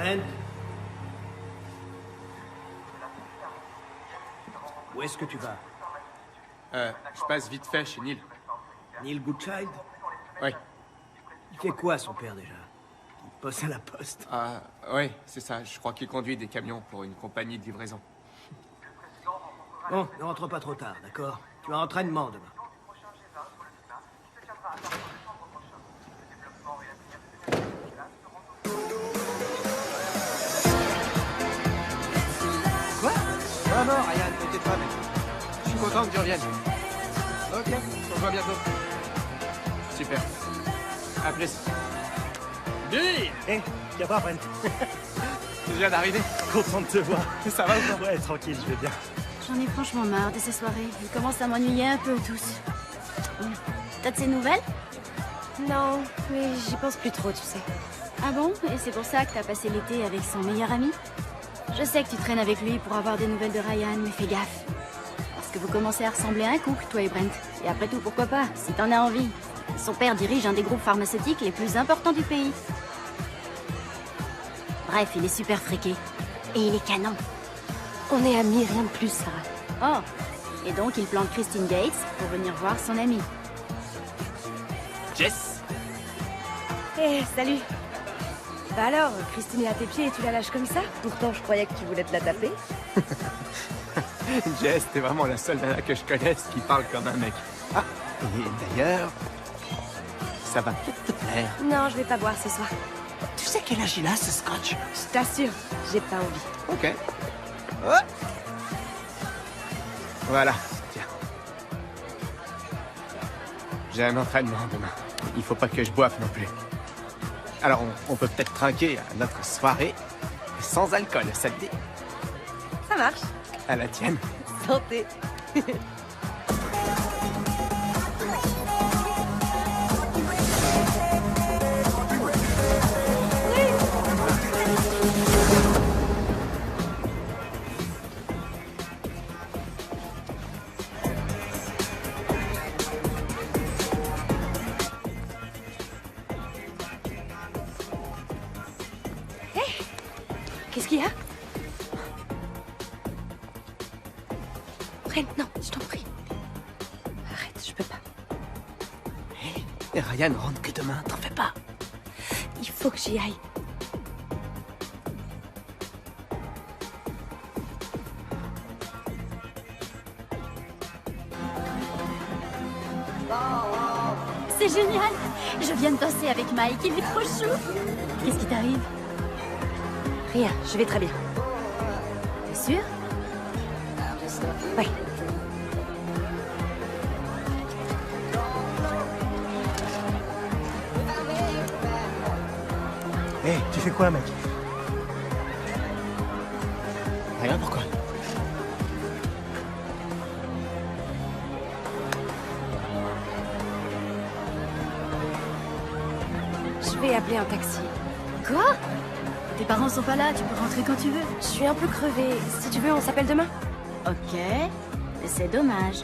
Brent? Où est-ce que tu vas? Je passe vite fait chez Neil. Neil Goodchild? Oui. Il fait quoi, son père, déjà? Il bosse à la poste. Ah, oui, c'est ça. Je crois qu'il conduit des camions pour une compagnie de livraison. Bon, ne rentre pas trop tard, d'accord? Tu as entraînement demain. Quoi? Non, non, Ryan, t'inquiète pas, mec. Je suis content que tu reviennes. Ok, on se voit bientôt. Super. À plus. Billy! Hé, viens voir, Brent. Tu viens d'arriver? Content de te voir. Ça va ou pas? Ouais, tranquille, je vais bien. J'en ai franchement marre de ces soirées. Ils commencent à m'ennuyer un peu tous. T'as de ces nouvelles? Non, mais j'y pense plus trop, tu sais. Ah bon? Et c'est pour ça que t'as passé l'été avec son meilleur ami? Je sais que tu traînes avec lui pour avoir des nouvelles de Ryan, mais fais gaffe. Parce que vous commencez à ressembler à un couple, toi et Brent. Et après tout, pourquoi pas, si t'en as envie. Son père dirige un des groupes pharmaceutiques les plus importants du pays. Bref, il est super friqué. Et il est canon. On est amis, rien de plus, Sarah. Oh, et donc il plante Christine Gates pour venir voir son ami. Jess! Eh, salut. Bah alors, Christine est à tes pieds et tu la lâches comme ça? Pourtant, je croyais que tu voulais te la taper. Jess, t'es vraiment la seule nana que je connaisse qui parle comme un mec. Ah, et d'ailleurs, ça va peut-être te plaire. Non, je vais pas boire ce soir. Tu sais quel âge il a, ce scotch? Je t'assure, j'ai pas envie. Ok. Ouais. Voilà, tiens. J'ai un entraînement demain. Il faut pas que je boive non plus. Alors, on peut peut-être trinquer à notre soirée sans alcool, ça te dit? Ça marche. À la tienne. Santé. Qu'est-ce qu'il y a? Brent, non, je t'en prie. Arrête, je peux pas. Et Ryan rentre que demain, t'en fais pas. Il faut que j'y aille. C'est génial! Je viens de danser avec Mike, il est trop chou! Qu'est-ce qui t'arrive? Rien, je vais très bien. T'es sûr? Ouais. Hé, tu fais quoi, mec? Rien, pourquoi? Je vais appeler un taxi. Quoi? Tes parents sont pas là, tu peux rentrer quand tu veux. Je suis un peu crevée. Si tu veux, on s'appelle demain. Ok, mais c'est dommage.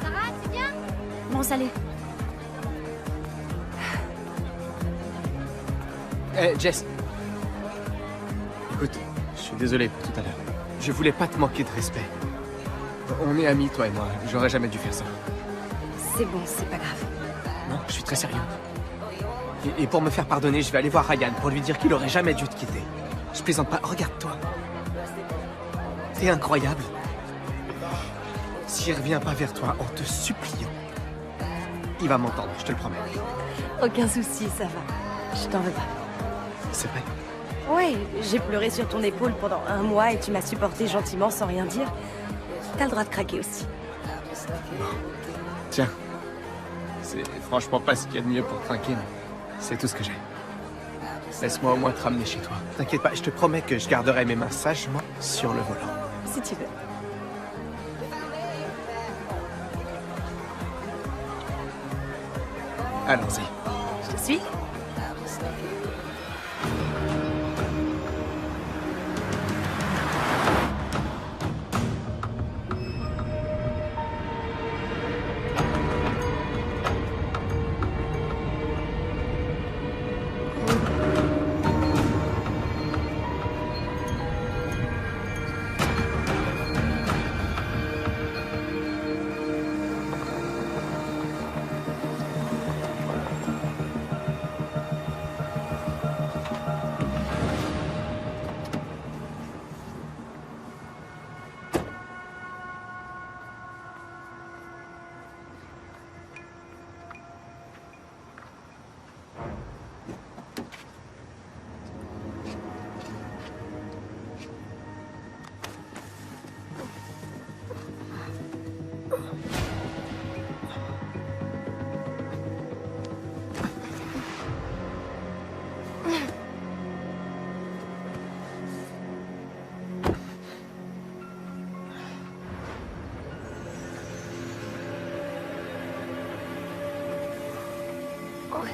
Sarah, tu viens? Bon, salut. Jess. Écoute, je suis désolé pour tout à l'heure. Je voulais pas te manquer de respect. On est amis, toi et moi. J'aurais jamais dû faire ça. C'est bon, c'est pas grave. Non, je suis très sérieux. Et pour me faire pardonner, je vais aller voir Ryan pour lui dire qu'il aurait jamais dû te quitter. Je plaisante pas. Regarde-toi. T'es incroyable. S'il revient pas vers toi en te suppliant, il va m'entendre, je te le promets. Aucun souci, ça va. Je t'en veux pas. C'est vrai. Ouais, j'ai pleuré sur ton épaule pendant 1 mois et tu m'as supporté gentiment sans rien dire. T'as le droit de craquer aussi. Tiens. C'est franchement pas ce qu'il y a de mieux pour trinquer, mais c'est tout ce que j'ai. Laisse-moi au moins te ramener chez toi. T'inquiète pas, je te promets que je garderai mes mains sagement sur le volant. Si tu veux. Allons-y. Je te suis.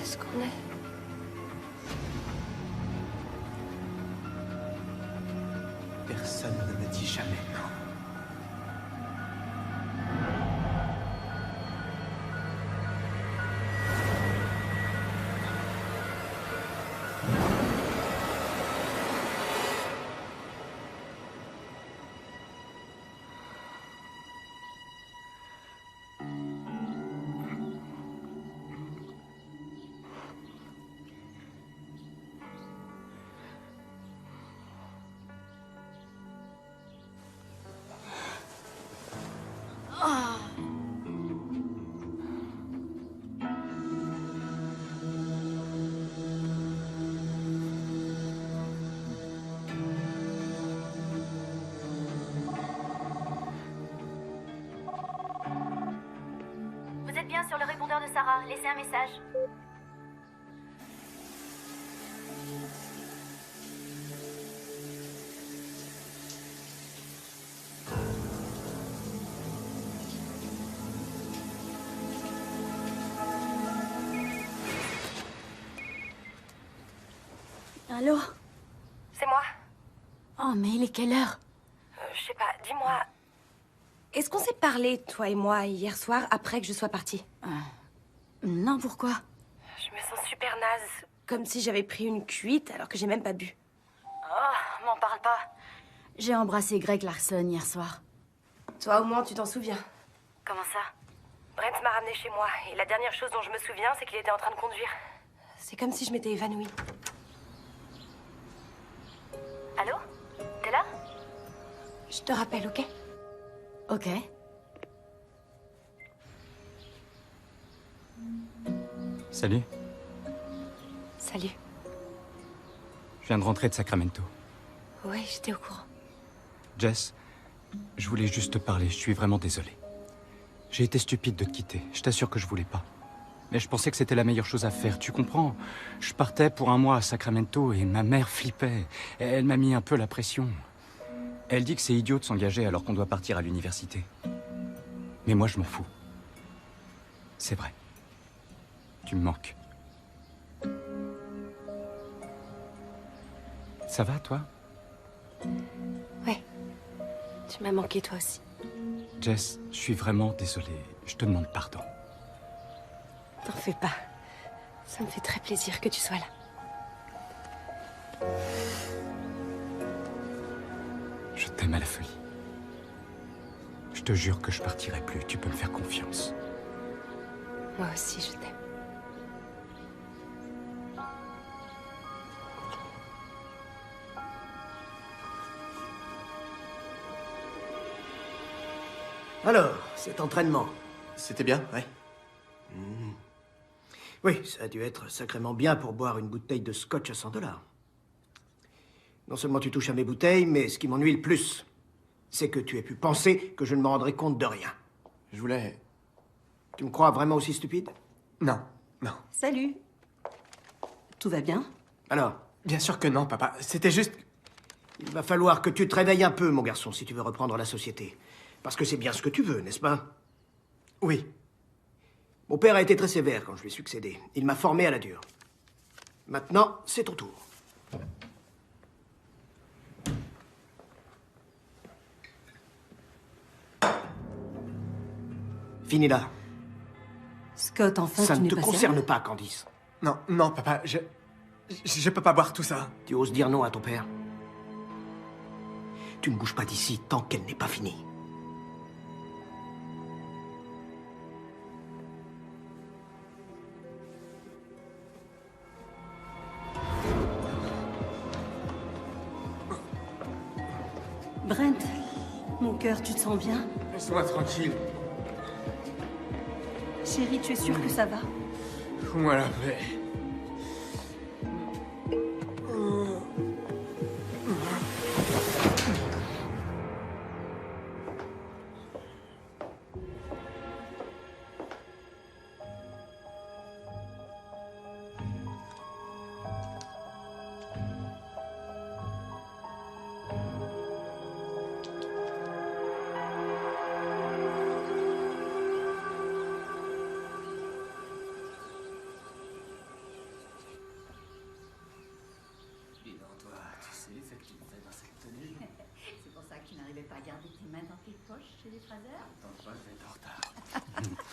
est-ce qu'on est? Personne ne me dit jamais non. Vous êtes bien sur le répondeur de Sarah. Laissez un message. Allô? C'est moi. Oh, mais il est quelle heure? Je sais pas, dis-moi... Est-ce qu'on s'est parlé, toi et moi, hier soir, après que je sois partie? Non, pourquoi? Je me sens super naze. Comme si j'avais pris une cuite alors que j'ai même pas bu. Oh, m'en parle pas. J'ai embrassé Greg Larson hier soir. Toi, au moins, tu t'en souviens. Comment ça? Brent m'a ramené chez moi, et la dernière chose dont je me souviens, c'est qu'il était en train de conduire. C'est comme si je m'étais évanouie. Allô? T'es là? Je te rappelle, ok? Ok. Salut, Salut. je viens de rentrer de Sacramento. Ouais, j'étais au courant. Jess, je voulais juste te parler, je suis vraiment désolé. J'ai été stupide de te quitter, je t'assure que je voulais pas. Mais je pensais que c'était la meilleure chose à faire, tu comprends? Je partais pour un mois à Sacramento et ma mère flippait. Elle m'a mis un peu la pression. Elle dit que c'est idiot de s'engager alors qu'on doit partir à l'université. Mais moi, je m'en fous. C'est vrai. Tu me manques. Ça va, toi? Ouais. Tu m'as manqué, toi aussi. Jess, je suis vraiment désolé. Je te demande pardon. T'en fais pas. Ça me fait très plaisir que tu sois là. Je t'aime à la folie. Je te jure que je partirai plus. Tu peux me faire confiance. Moi aussi, je t'aime. Alors, cet entraînement. C'était bien, ouais. Oui, ça a dû être sacrément bien pour boire une bouteille de scotch à 100 $. Non seulement tu touches à mes bouteilles, mais ce qui m'ennuie le plus, c'est que tu aies pu penser que je ne me rendrais compte de rien. Je voulais... Tu me crois vraiment aussi stupide? Non, non. Salut. Tout va bien? Alors, Bien sûr que non, papa. C'était juste... il va falloir que tu te réveilles un peu, mon garçon, si tu veux reprendre la société. Parce que c'est bien ce que tu veux, n'est-ce pas? Oui. Mon père a été très sévère quand je lui ai succédé. Il m'a formé à la dure. Maintenant, c'est ton tour. Finis là. Scott, enfin, Ça tu ne n'es te pas concerne sérieux? pas, Candice. Non, non, papa, je peux pas boire tout ça. Tu oses dire non à ton père? Tu ne bouges pas d'ici tant qu'elle n'est pas finie. Brent, mon cœur, tu te sens bien? Laisse-moi tranquille. Chérie, tu es sûre que ça va? Fous-moi la paix.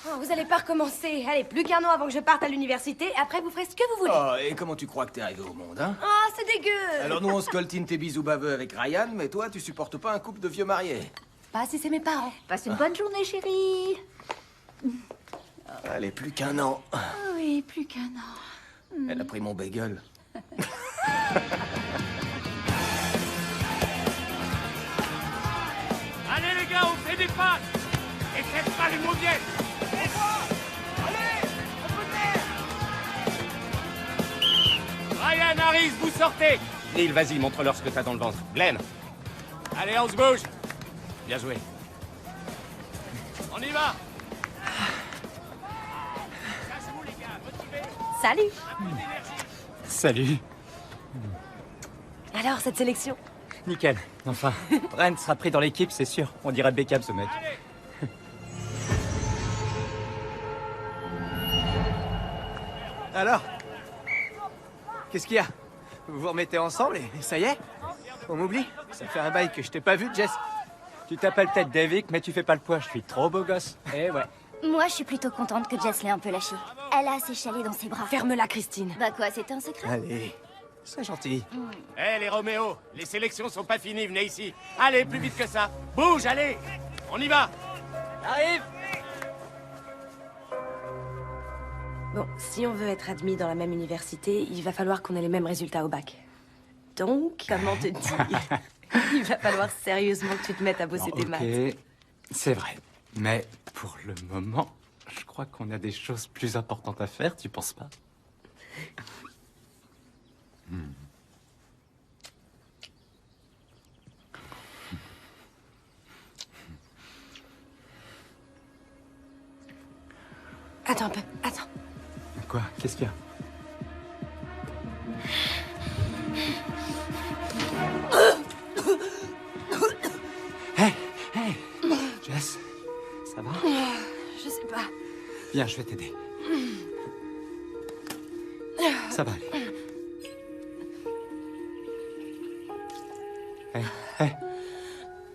Oh, vous allez pas recommencer. Allez, plus qu'un an avant que je parte à l'université. Après, vous ferez ce que vous voulez. Oh, et comment tu crois que t'es arrivé au monde, hein? Oh, c'est dégueu. Alors nous, on se coltine tes bisous baveux avec Ryan, mais toi, tu supportes pas un couple de vieux mariés. Pas si c'est mes parents. Passe une bonne journée, chérie. Allez, plus qu'un an. Oui, plus qu'un an. Elle a pris mon bagel. Allez les gars, on fait des passes. Et faites pas les mauviettes. Ryan, Harris, vous sortez. Neil, vas-y, montre-leur ce que t'as dans le ventre. Glenn. Allez, on se bouge. Bien joué. On y va. Casse-vous les gars, motivés. Salut. Salut. Alors, cette sélection? Nickel. Enfin, Brent sera pris dans l'équipe, c'est sûr. On dirait Beckham, ce mec. Alors? Qu'est-ce qu'il y a? Vous vous remettez ensemble et ça y est? On m'oublie? Ça fait un bail que je t'ai pas vu, Jess. Tu t'appelles peut-être Davic, mais tu fais pas le poids. Je suis trop beau gosse. Eh ouais. Moi, je suis plutôt contente que Jess l'ait un peu lâché. Elle a assez chalé dans ses bras. Ferme-la, Christine. Bah quoi, c'était un secret? Allez, sois gentil. Eh les Roméo, les sélections sont pas finies, venez ici. Allez, plus vite que ça. Bouge, allez. On y va. Arrive! Bon, si on veut être admis dans la même université, il va falloir qu'on ait les mêmes résultats au bac. Donc, comment te dire? Il va falloir sérieusement que tu te mettes à bosser tes maths. Ok, c'est vrai. Mais pour le moment, je crois qu'on a des choses plus importantes à faire, tu penses pas? Attends un peu, attends. Quoi? Qu'est-ce qu'il y a? Hey! Hey! Jess, ça va? Je sais pas. Viens, je vais t'aider. Ça va aller. Hey, hey!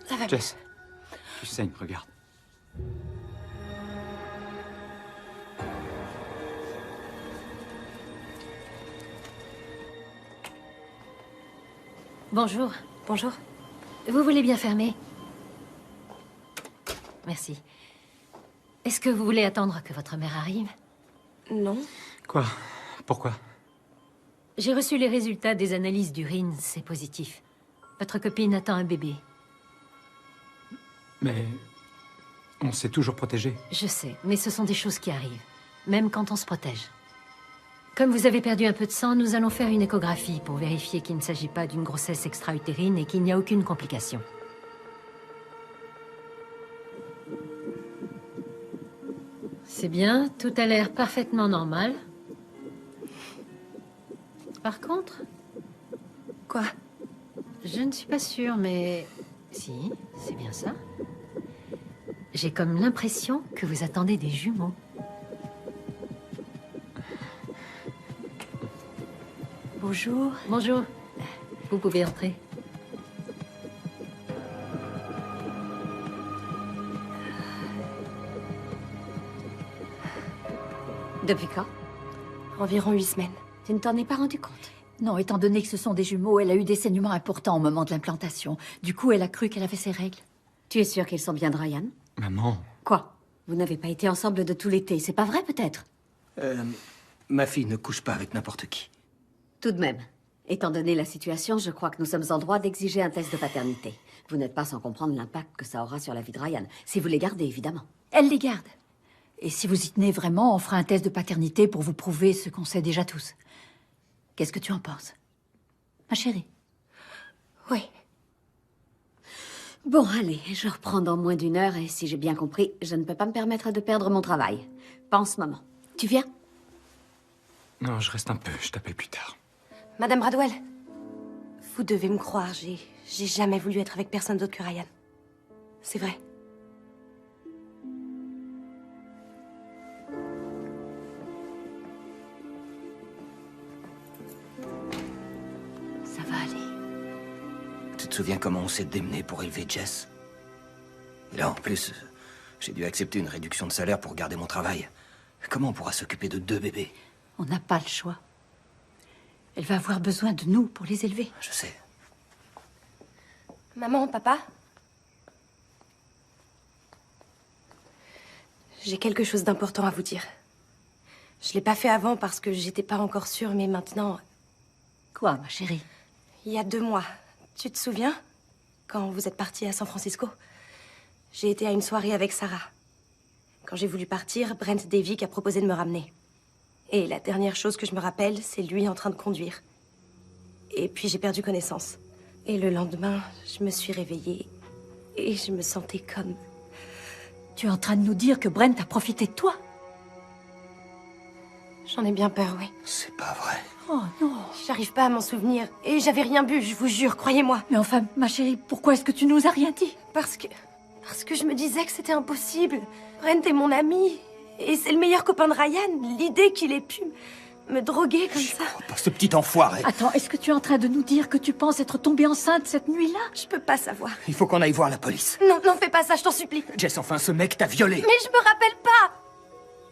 Ça va bien. Jess, tu saignes, regarde. Bonjour. Bonjour. Vous voulez bien fermer? Merci. Est-ce que vous voulez attendre que votre mère arrive? Non. Quoi? Pourquoi? J'ai reçu les résultats des analyses d'urine, c'est positif. Votre copine attend un bébé. Mais on s'est toujours protégé. Je sais, mais ce sont des choses qui arrivent, même quand on se protège. Comme vous avez perdu un peu de sang, nous allons faire une échographie pour vérifier qu'il ne s'agit pas d'une grossesse extra-utérine et qu'il n'y a aucune complication. C'est bien, tout a l'air parfaitement normal. Par contre... Quoi? Je ne suis pas sûre, mais... Si, c'est bien ça. J'ai comme l'impression que vous attendez des jumeaux. Bonjour. Bonjour. Vous pouvez entrer. Depuis quand? Environ 8 semaines. Tu ne t'en es pas rendu compte? Non, étant donné que ce sont des jumeaux, elle a eu des saignements importants au moment de l'implantation. Du coup, elle a cru qu'elle avait ses règles. Tu es sûre qu'ils sont bien de Ryan? Maman. Quoi? Vous n'avez pas été ensemble de tout l'été, c'est pas vrai peut-être? Ma fille ne couche pas avec n'importe qui. Tout de même. Étant donné la situation, je crois que nous sommes en droit d'exiger un test de paternité. Vous n'êtes pas sans comprendre l'impact que ça aura sur la vie de Ryan. Si vous les gardez, évidemment. Elle les garde. Et si vous y tenez vraiment, on fera un test de paternité pour vous prouver ce qu'on sait déjà tous. Qu'est-ce que tu en penses? Ma chérie? Oui. Bon, allez, je reprends dans moins d'une heure et si j'ai bien compris, je ne peux pas me permettre de perdre mon travail. Pas en ce moment. Tu viens? Non, je reste un peu, je t'appelle plus tard. Madame Bradwell, vous devez me croire, j'ai jamais voulu être avec personne d'autre que Ryan. C'est vrai. Ça va aller. Tu te souviens comment on s'est démené pour élever Jess? Et là, en plus, j'ai dû accepter une réduction de salaire pour garder mon travail. Comment on pourra s'occuper de 2 bébés? On n'a pas le choix. Elle va avoir besoin de nous pour les élever. Je sais. Maman, papa? J'ai quelque chose d'important à vous dire. Je l'ai pas fait avant parce que j'étais pas encore sûre, mais maintenant... Quoi, ma chérie? Il y a 2 mois, tu te souviens? Quand vous êtes partie à San Francisco, j'ai été à une soirée avec Sarah. Quand j'ai voulu partir, Brent Davik a proposé de me ramener. Et la dernière chose que je me rappelle, c'est lui en train de conduire. Et puis j'ai perdu connaissance. Et le lendemain, je me suis réveillée et je me sentais comme... Tu es en train de nous dire que Brent a profité de toi? J'en ai bien peur, oui. C'est pas vrai. Oh non. J'arrive pas à m'en souvenir. Et j'avais rien bu, je vous jure, croyez-moi. Mais enfin, ma chérie, pourquoi est-ce que tu nous as rien dit? Parce que je me disais que c'était impossible. Brent est mon ami. Et c'est le meilleur copain de Ryan. L'idée qu'il ait pu me droguer comme ça. Oh, pas ce petit enfoiré. Attends, est-ce que tu es en train de nous dire que tu penses être tombée enceinte cette nuit-là? Je peux pas savoir. Il faut qu'on aille voir la police. Non, non, fais pas ça, je t'en supplie. Jess, enfin, ce mec t'a violée. Mais je me rappelle pas.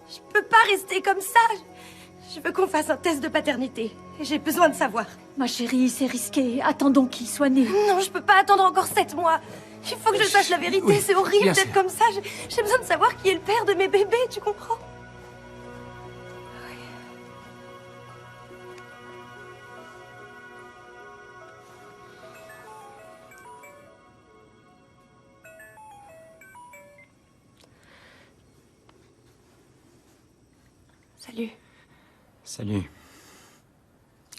Je peux pas rester comme ça. Je veux qu'on fasse un test de paternité. J'ai besoin de savoir. Ma chérie, c'est risqué. Attendons qu'il soit né. Non, je peux pas attendre encore 7 mois. Il faut que je sache la vérité. Oui, c'est horrible bien d'être sûr. comme ça. J'ai besoin de savoir qui est le père de mes bébés, tu comprends? Salut. Salut.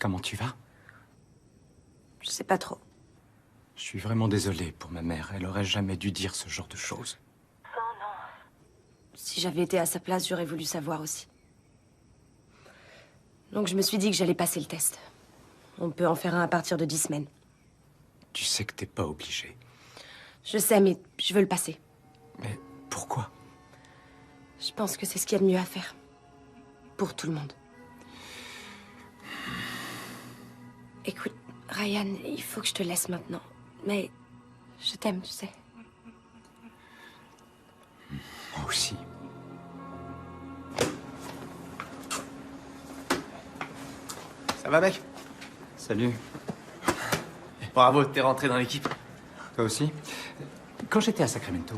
Comment tu vas? Je sais pas trop. Je suis vraiment désolé pour ma mère. Elle aurait jamais dû dire ce genre de choses. Si j'avais été à sa place, j'aurais voulu savoir aussi. Donc je me suis dit que j'allais passer le test. On peut en faire un à partir de 10 semaines. Tu sais que t'es pas obligé. Je sais, mais je veux le passer. Mais pourquoi? Je pense que c'est ce qu'il y a de mieux à faire. Pour tout le monde. Écoute, Ryan, il faut que je te laisse maintenant. Mais je t'aime, tu sais. Moi aussi. Ça va, mec? Salut. Bravo, t'es rentré dans l'équipe. Toi aussi? Quand j'étais à Sacramento,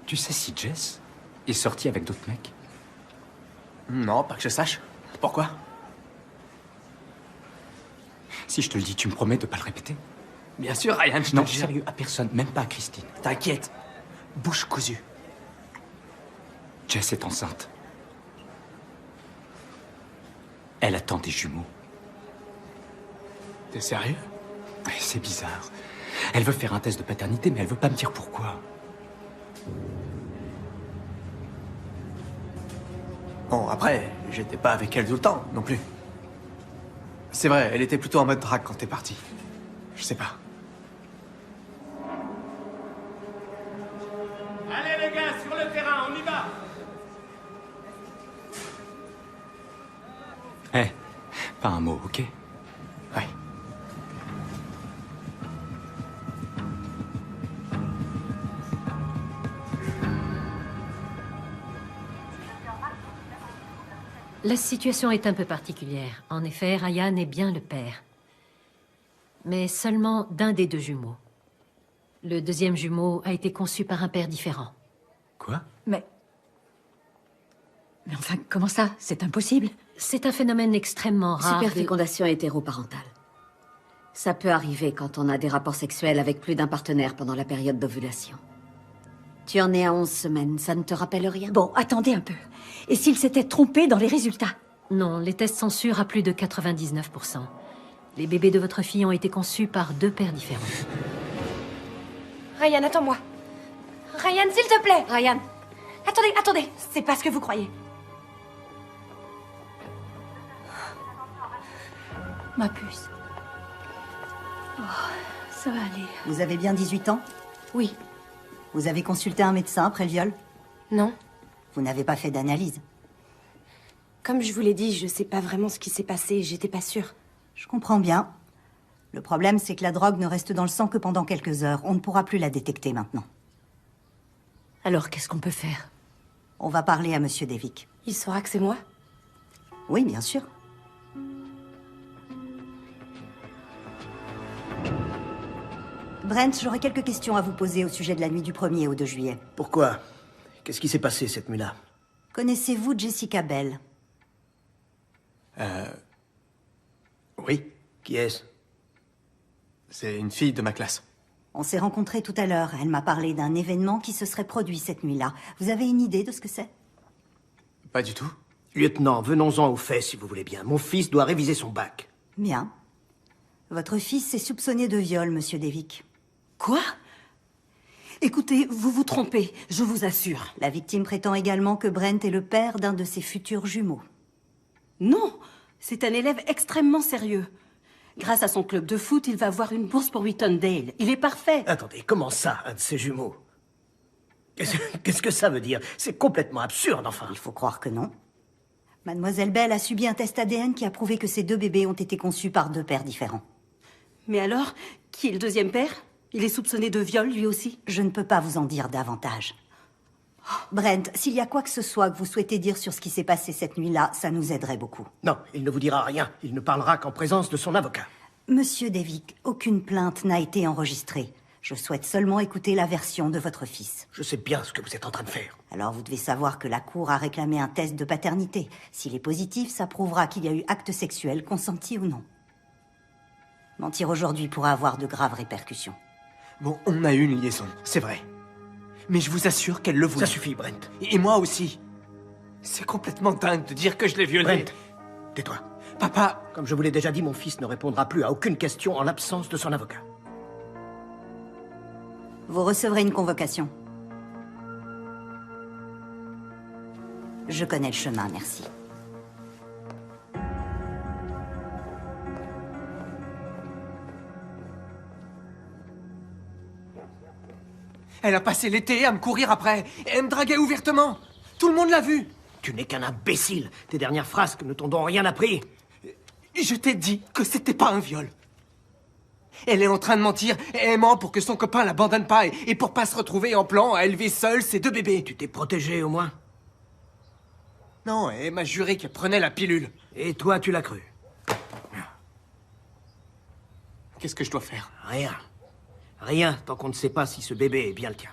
tu sais si Jess est sortie avec d'autres mecs? Non, pas que je sache. Pourquoi? Si je te le dis, tu me promets de pas le répéter? Bien sûr, Ryan, je te Non, le jure. sérieux, à personne, même pas à Christine. T'inquiète. Bouche cousue. Jess est enceinte. Elle attend des jumeaux. T'es sérieux? C'est bizarre. Elle veut faire un test de paternité, mais elle veut pas me dire pourquoi. Bon, après, j'étais pas avec elle tout le temps, non plus. C'est vrai, elle était plutôt en mode drague quand t'es parti. Je sais pas. Allez les gars, sur le terrain, on y va. Hé, pas un mot, ok? Ouais. La situation est un peu particulière. En effet, Ryan est bien le père. Mais seulement d'un des 2 jumeaux. Le deuxième jumeau a été conçu par un père différent. Quoi? Mais enfin, comment ça? C'est impossible. C'est un phénomène extrêmement rare. Superfécondation hétéroparentale. Ça peut arriver quand on a des rapports sexuels avec plus d'un partenaire pendant la période d'ovulation. Tu en es à 11 semaines, ça ne te rappelle rien? Bon, attendez un peu. Et s'il s'était trompé dans les résultats? Non, les tests sont sûrs à plus de 99%. Les bébés de votre fille ont été conçus par 2 pères différents. Ryan, attends-moi. Ryan, s'il te plaît. Ryan. Attendez. C'est pas ce que vous croyez. Ma puce. Oh, ça va aller. Vous avez bien 18 ans? Oui. Vous avez consulté un médecin après le viol? Non. Vous n'avez pas fait d'analyse? Comme je vous l'ai dit, je sais pas vraiment ce qui s'est passé, j'étais pas sûre. Je comprends bien. Le problème, c'est que la drogue ne reste dans le sang que pendant quelques heures. On ne pourra plus la détecter maintenant. Alors, qu'est-ce qu'on peut faire? On va parler à Monsieur Devic. Il saura que c'est moi? Oui, bien sûr. Brent, j'aurais quelques questions à vous poser au sujet de la nuit du 1er au 2 juillet. Pourquoi? Qu'est-ce qui s'est passé cette nuit-là? Connaissez-vous Jessica Bell? Oui. Qui est-ce? C'est une fille de ma classe. On s'est rencontrés tout à l'heure. Elle m'a parlé d'un événement qui se serait produit cette nuit-là. Vous avez une idée de ce que c'est? Pas du tout. Lieutenant, venons-en aux faits, si vous voulez bien. Mon fils doit réviser son bac. Bien. Votre fils est soupçonné de viol, Monsieur Devic. Quoi? Écoutez, vous vous trompez, je vous assure. La victime prétend également que Brent est le père d'un de ses futurs jumeaux. Non, c'est un élève extrêmement sérieux. Grâce à son club de foot, il va avoir une bourse pour Whitondale. Il est parfait. Attendez, comment ça, un de ses jumeaux? Qu'est-ce que ça veut dire? C'est complètement absurde, enfin. Il faut croire que non. Mademoiselle Bell a subi un test ADN qui a prouvé que ces deux bébés ont été conçus par deux pères différents. Mais alors, qui est le deuxième père? Il est soupçonné de viol, lui aussi? Je ne peux pas vous en dire davantage. Brent, s'il y a quoi que ce soit que vous souhaitez dire sur ce qui s'est passé cette nuit-là, ça nous aiderait beaucoup. Non, il ne vous dira rien. Il ne parlera qu'en présence de son avocat. Monsieur Devic, aucune plainte n'a été enregistrée. Je souhaite seulement écouter la version de votre fils. Je sais bien ce que vous êtes en train de faire. Alors vous devez savoir que la Cour a réclamé un test de paternité. S'il est positif, ça prouvera qu'il y a eu acte sexuel, consenti ou non. Mentir aujourd'hui pourra avoir de graves répercussions. Bon, on a eu une liaison, c'est vrai. Mais je vous assure qu'elle le voulait. Ça suffit, Brent. Et moi aussi. C'est complètement dingue de dire que je l'ai violée. Brent, tais-toi. Papa... Comme je vous l'ai déjà dit, mon fils ne répondra plus à aucune question en l'absence de son avocat. Vous recevrez une convocation. Je connais le chemin, merci. Elle a passé l'été à me courir après, et elle me draguait ouvertement. Tout le monde l'a vu. Tu n'es qu'un imbécile. Tes dernières frasques ne t'ont donc rien appris. Je t'ai dit que c'était pas un viol. Elle est en train de mentir, et elle ment pour que son copain l'abandonne pas, et pour pas se retrouver en plan à élever seule ses deux bébés. Tu t'es protégé, au moins? Non, elle m'a juré qu'elle prenait la pilule. Et toi, tu l'as cru? Qu'est-ce que je dois faire? Rien. Rien, tant qu'on ne sait pas si ce bébé est bien le tien.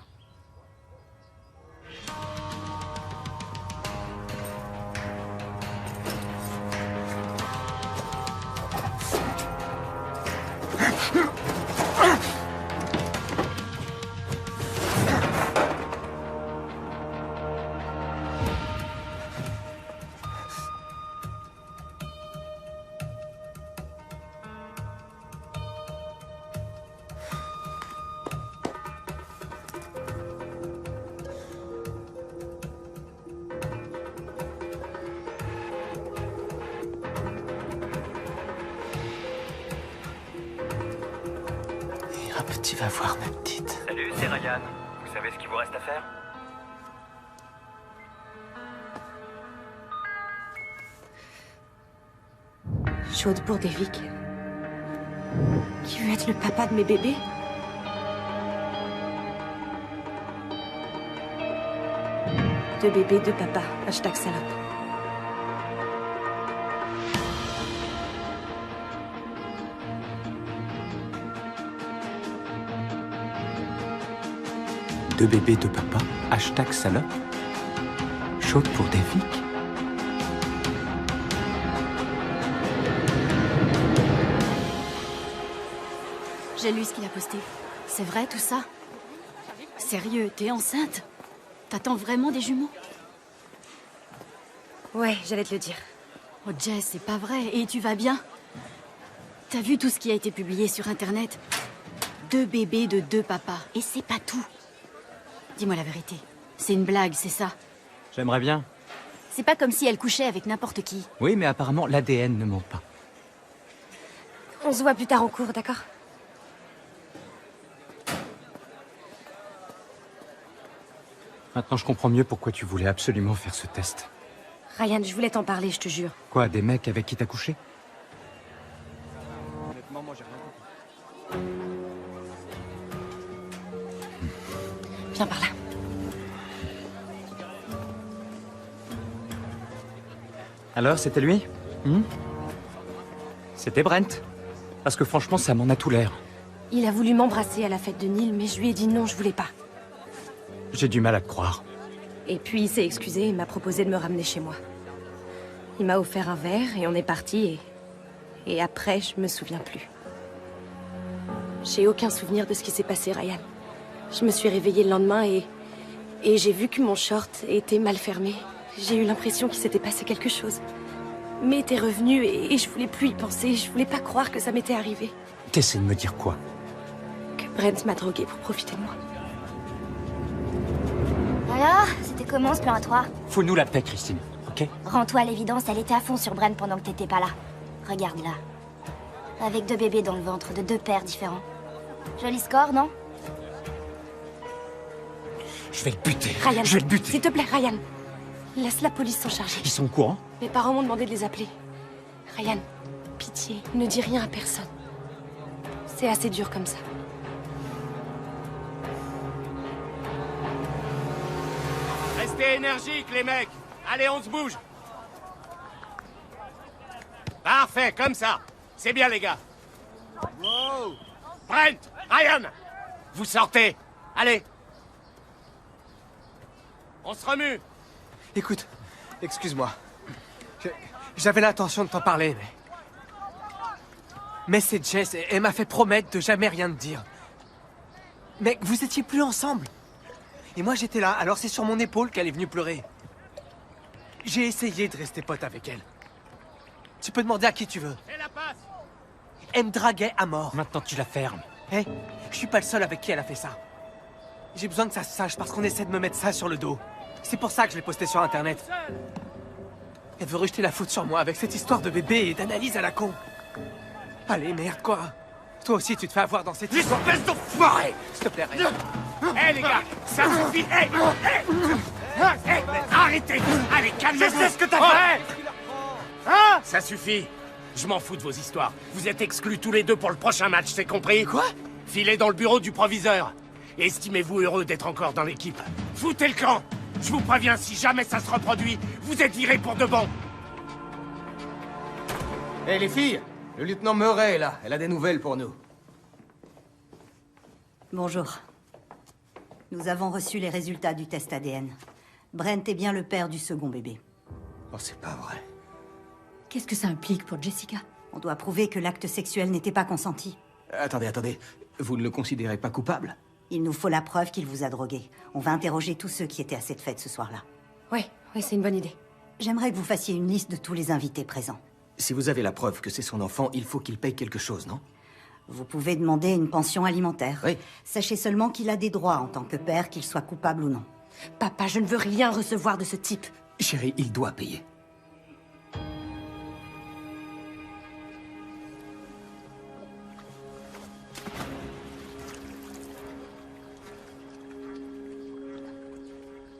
Tu vas voir, ma petite. Salut, c'est Ryan. Vous savez ce qu'il vous reste à faire? Chaude pour Devic. Qui veut être le papa de mes bébés? Deux bébés, deux papas. Hashtag salope. Deux bébés, deux papas, hashtag salope. Chaude pour Devic. J'ai lu ce qu'il a posté. C'est vrai tout ça? Sérieux, t'es enceinte? T'attends vraiment des jumeaux? Ouais, j'allais te le dire. Oh Jess, c'est pas vrai. Et tu vas bien? T'as vu tout ce qui a été publié sur Internet? Deux bébés de deux papas. Et c'est pas tout. Dis-moi la vérité. C'est une blague, c'est ça? J'aimerais bien. C'est pas comme si elle couchait avec n'importe qui. Oui, mais apparemment, l'ADN ne ment pas. On se voit plus tard en cours, d'accord? Maintenant, je comprends mieux pourquoi tu voulais absolument faire ce test. Ryan, je voulais t'en parler, je te jure. Quoi, des mecs avec qui t'as couché? Honnêtement, moi, j'ai rien compris. Viens par là. Alors, c'était lui? C'était Brent? Parce que franchement, ça m'en a tout l'air. Il a voulu m'embrasser à la fête de Neil, mais je lui ai dit non, je voulais pas. J'ai du mal à te croire. Et puis il s'est excusé et m'a proposé de me ramener chez moi. Il m'a offert un verre et on est parti et après, je me souviens plus. J'ai aucun souvenir de ce qui s'est passé, Ryan. Je me suis réveillée le lendemain et j'ai vu que mon short était mal fermé. J'ai eu l'impression qu'il s'était passé quelque chose. Mais t'es revenu et je voulais plus y penser. Je voulais pas croire que ça m'était arrivé. T'essaies de me dire quoi? Que Brent m'a droguée pour profiter de moi. Alors, c'était comment ce plan à trois? Fous-nous la paix, Christine, ok? Rends-toi à l'évidence, elle était à fond sur Brent pendant que t'étais pas là. Regarde-la. Avec 2 bébés dans le ventre de 2 pères différents. Joli score, non? Je vais le buter. Ryan, Je vais le buter. s'il te plaît, Ryan. Laisse la police s'en charger. Ils sont au courant? Mes parents m'ont demandé de les appeler. Ryan, pitié, ne dis rien à personne. C'est assez dur comme ça. Restez énergiques, les mecs. Allez, on se bouge. Parfait, comme ça. C'est bien, les gars. Wow. Brent, Ryan, vous sortez. Allez. On se remue. Écoute, excuse-moi. J'avais l'intention de t'en parler, mais c'est Jess, et elle m'a fait promettre de jamais rien te dire. Mais vous étiez plus ensemble. Et moi j'étais là, alors c'est sur mon épaule qu'elle est venue pleurer. J'ai essayé de rester pote avec elle. Tu peux demander à qui tu veux. Elle me draguait à mort. Maintenant tu la fermes. Hé, je suis pas le seul avec qui elle a fait ça. J'ai besoin que ça se sache parce qu'on essaie de me mettre ça sur le dos. C'est pour ça que je l'ai posté sur Internet. Elle veut rejeter la faute sur moi avec cette histoire de bébé et d'analyse à la con. Allez, merde, quoi. Toi aussi, tu te fais avoir dans cette histoire. Espèce d'enfoiré! S'il te plaît, Ryan. Hé, les gars, ça suffit! Hé, arrêtez! Allez, calmez-vous! Je sais ce que t'as fait! Hein? Ça suffit. Je m'en fous de vos histoires. Vous êtes exclus tous les deux pour le prochain match, c'est compris? Quoi? Filez dans le bureau du proviseur. Estimez-vous heureux d'être encore dans l'équipe. Foutez le camp! Je vous préviens, si jamais ça se reproduit, vous êtes virés pour de bon. Hé, les filles, le lieutenant Murray est là. Elle a des nouvelles pour nous. Bonjour. Nous avons reçu les résultats du test ADN. Brent est bien le père du second bébé. Oh, c'est pas vrai. Qu'est-ce que ça implique pour Jessica? On doit prouver que l'acte sexuel n'était pas consenti. Attendez. Vous ne le considérez pas coupable? Il nous faut la preuve qu'il vous a drogué. On va interroger tous ceux qui étaient à cette fête ce soir-là. Ouais, c'est une bonne idée. J'aimerais que vous fassiez une liste de tous les invités présents. Si vous avez la preuve que c'est son enfant, il faut qu'il paye quelque chose, non? Vous pouvez demander une pension alimentaire. Oui. Sachez seulement qu'il a des droits en tant que père, qu'il soit coupable ou non. Papa, je ne veux rien recevoir de ce type. Chérie, il doit payer.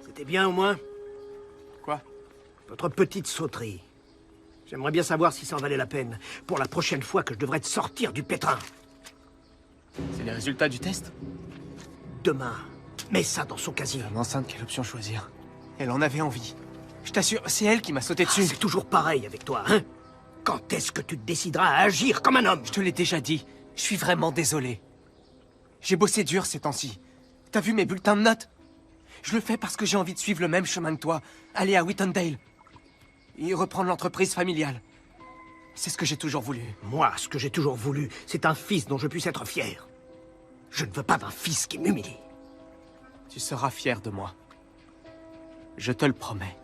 C'était bien au moins? Quoi? Votre petite sauterie. J'aimerais bien savoir si ça en valait la peine pour la prochaine fois que je devrais te sortir du pétrin. C'est les résultats du test? Demain, mets ça dans son casier. Femme enceinte, quelle option choisir? Elle en avait envie. Je t'assure, c'est elle qui m'a sauté dessus. C'est toujours pareil avec toi, hein? Quand est-ce que tu te décideras à agir comme un homme? Je te l'ai déjà dit. Je suis vraiment désolé. J'ai bossé dur ces temps-ci. T'as vu mes bulletins de notes? Je le fais parce que j'ai envie de suivre le même chemin que toi. Aller à Whittendale. Et reprendre l'entreprise familiale. C'est ce que j'ai toujours voulu. Moi, ce que j'ai toujours voulu, c'est un fils dont je puisse être fier. Je ne veux pas d'un fils qui m'humilie. Tu seras fier de moi. Je te le promets.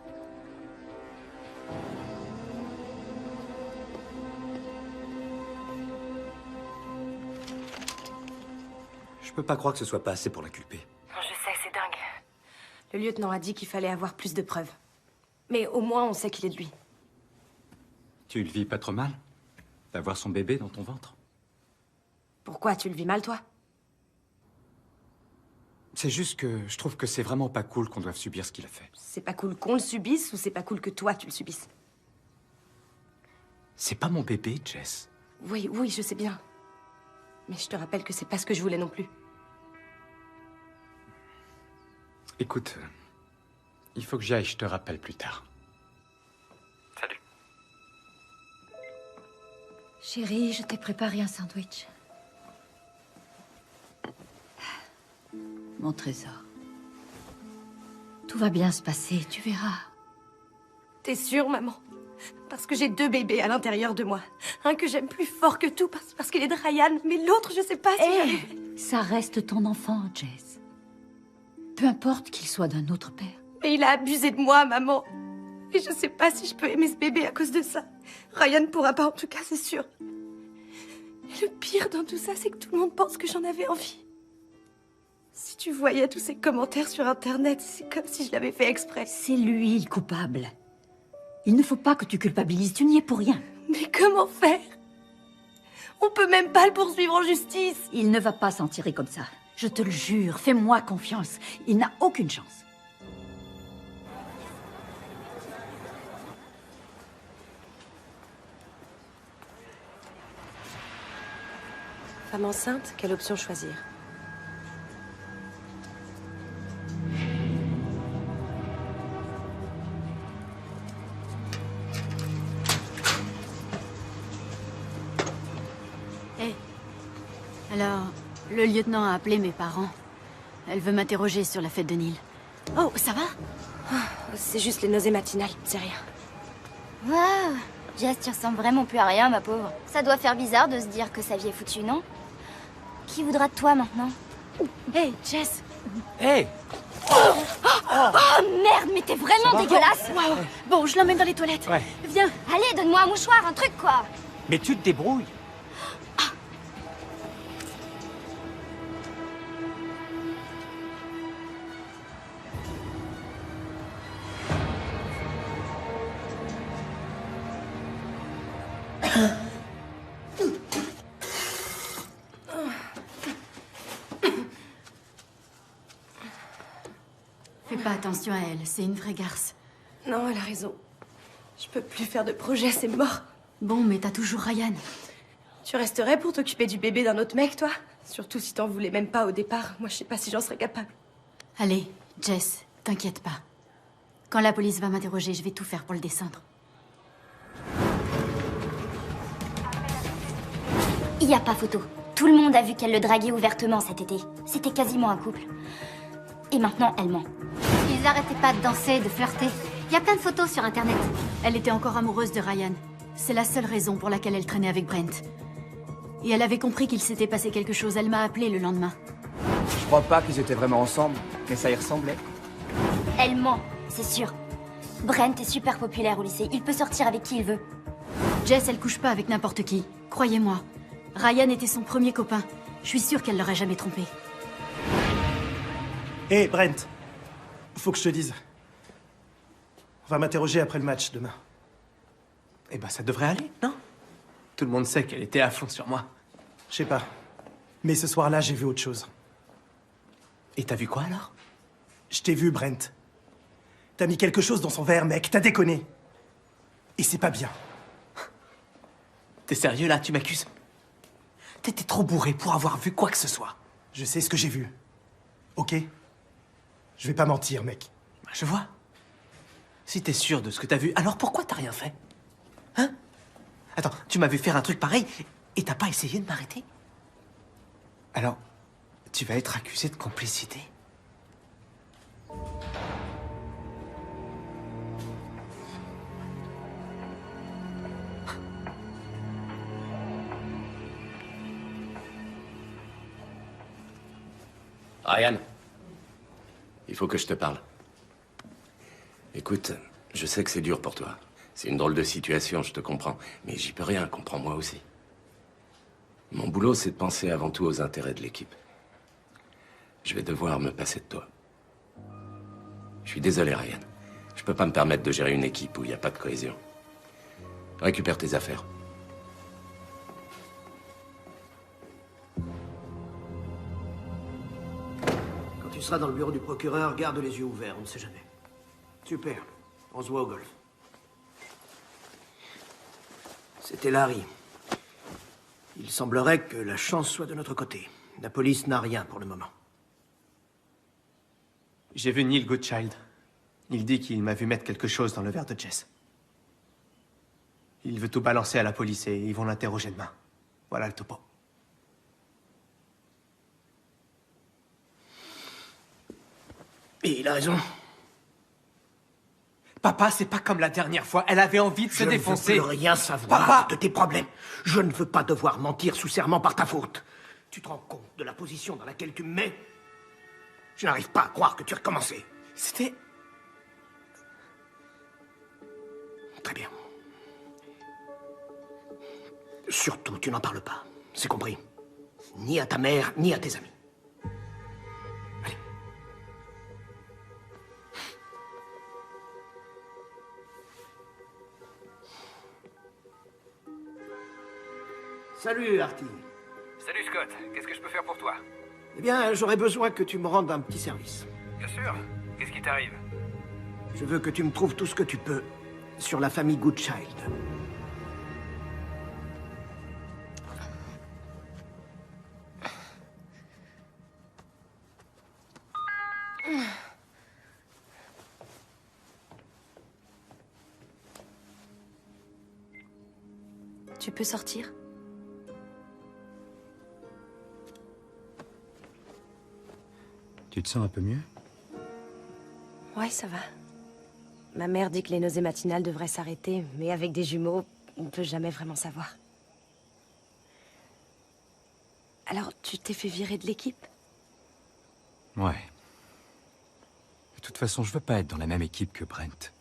Je peux pas croire que ce soit pas assez pour l'inculper. Je sais, c'est dingue. Le lieutenant a dit qu'il fallait avoir plus de preuves. Mais au moins, on sait qu'il est de lui. Tu le vis pas trop mal? D'avoir son bébé dans ton ventre? Pourquoi? Tu le vis mal, toi? C'est juste que je trouve que c'est vraiment pas cool qu'on doive subir ce qu'il a fait. C'est pas cool qu'on le subisse ou c'est pas cool que toi, tu le subisses? C'est pas mon bébé, Jess. Oui, je sais bien. Mais je te rappelle que c'est pas ce que je voulais non plus. Écoute, il faut que j'y aille, je te rappelle plus tard. Salut. Chérie, je t'ai préparé un sandwich. Mon trésor. Tout va bien se passer, tu verras. T'es sûre, maman? Parce que j'ai 2 bébés à l'intérieur de moi. Un que j'aime plus fort que tout parce qu'il est de Ryan, mais l'autre, je sais pas si j'arrive. Ça reste ton enfant, Jess. Peu importe qu'il soit d'un autre père. Mais il a abusé de moi, maman. Et je sais pas si je peux aimer ce bébé à cause de ça. Ryan ne pourra pas, en tout cas, c'est sûr. Et le pire dans tout ça, c'est que tout le monde pense que j'en avais envie. Si tu voyais tous ces commentaires sur Internet, c'est comme si je l'avais fait exprès. C'est lui le coupable. Il ne faut pas que tu culpabilises, tu n'y es pour rien. Mais comment faire? On peut même pas le poursuivre en justice. Il ne va pas s'en tirer comme ça. Je te le jure, fais-moi confiance. Il n'a aucune chance. Femme enceinte, quelle option choisir? Alors, le lieutenant a appelé mes parents. Elle veut m'interroger sur la fête de Neil. Oh, ça va? C'est juste les nausées matinales, c'est rien. Waouh! Jess, tu ressembles vraiment plus à rien, ma pauvre. Ça doit faire bizarre de se dire que sa vie est foutue, non? Qui voudra de toi maintenant? Hey, Jess! Hey! Oh merde, mais t'es vraiment dégueulasse! Wow. Bon, je l'emmène dans les toilettes. Ouais. Viens! Allez, donne-moi un mouchoir, un truc, quoi! Mais tu te débrouilles. Fais pas attention à elle, c'est une vraie garce. Non, elle a raison. Je peux plus faire de projet, c'est mort. Bon, mais t'as toujours Ryan. Tu resterais pour t'occuper du bébé d'un autre mec, toi? Surtout si t'en voulais même pas au départ. Moi, je sais pas si j'en serais capable. Allez, Jess, t'inquiète pas. Quand la police va m'interroger, je vais tout faire pour le descendre. Il y a pas photo. Tout le monde a vu qu'elle le draguait ouvertement cet été. C'était quasiment un couple. Et maintenant, elle ment. Ils arrêtaient pas de danser, de flirter. Il y a plein de photos sur Internet. Elle était encore amoureuse de Ryan. C'est la seule raison pour laquelle elle traînait avec Brent. Et elle avait compris qu'il s'était passé quelque chose. Elle m'a appelé le lendemain. Je crois pas qu'ils étaient vraiment ensemble, mais ça y ressemblait. Elle ment, c'est sûr. Brent est super populaire au lycée. Il peut sortir avec qui il veut. Jess, elle couche pas avec n'importe qui. Croyez-moi. Ryan était son premier copain. Je suis sûre qu'elle l'aurait jamais trompé. Hé, Brent. Faut que je te dise. On va m'interroger après le match, demain. Eh ben, ça devrait aller, non? Tout le monde sait qu'elle était à fond sur moi. Je sais pas. Mais ce soir-là, j'ai vu autre chose. Et t'as vu quoi, alors? Je t'ai vu, Brent. T'as mis quelque chose dans son verre, mec. T'as déconné. Et c'est pas bien. T'es sérieux, là? Tu m'accuses? T'étais trop bourré pour avoir vu quoi que ce soit. Je sais ce que j'ai vu. Ok? Je vais pas mentir, mec. Je vois. Si t'es sûr de ce que t'as vu, alors pourquoi t'as rien fait? Hein? Attends, tu m'as vu faire un truc pareil et t'as pas essayé de m'arrêter? Alors, tu vas être accusé de complicité? Ryan, il faut que je te parle. Écoute, je sais que c'est dur pour toi. C'est une drôle de situation, je te comprends. Mais j'y peux rien, comprends-moi aussi. Mon boulot, c'est de penser avant tout aux intérêts de l'équipe. Je vais devoir me passer de toi. Je suis désolé, Ryan. Je peux pas me permettre de gérer une équipe où il n'y a pas de cohésion. Récupère tes affaires. Quand tu seras dans le bureau du procureur, garde les yeux ouverts, on ne sait jamais. Super. On se voit au golf. C'était Larry. Il semblerait que la chance soit de notre côté. La police n'a rien pour le moment. J'ai vu Neil Goodchild. Il dit qu'il m'a vu mettre quelque chose dans le verre de Jess. Il veut tout balancer à la police et ils vont l'interroger demain. Voilà le topo. Et il a raison. Papa, c'est pas comme la dernière fois. Elle avait envie de se défoncer. Je ne veux plus rien savoir Papa de tes problèmes. Je ne veux pas devoir mentir sous serment par ta faute. Tu te rends compte de la position dans laquelle tu me mets? Je n'arrive pas à croire que tu as recommencé. C'était... Très bien. Surtout, tu n'en parles pas. C'est compris. Ni à ta mère, ni à tes amis. Allez. Salut, Artie. Salut Scott, qu'est-ce que je peux faire pour toi? Eh bien, j'aurais besoin que tu me rendes un petit service. Bien sûr. Qu'est-ce qui t'arrive? Je veux que tu me trouves tout ce que tu peux sur la famille Goodchild. Tu peux sortir? Tu te sens un peu mieux? Ouais, ça va. Ma mère dit que les nausées matinales devraient s'arrêter, mais avec des jumeaux, on ne peut jamais vraiment savoir. Alors, tu t'es fait virer de l'équipe? Ouais. De toute façon, je veux pas être dans la même équipe que Brent.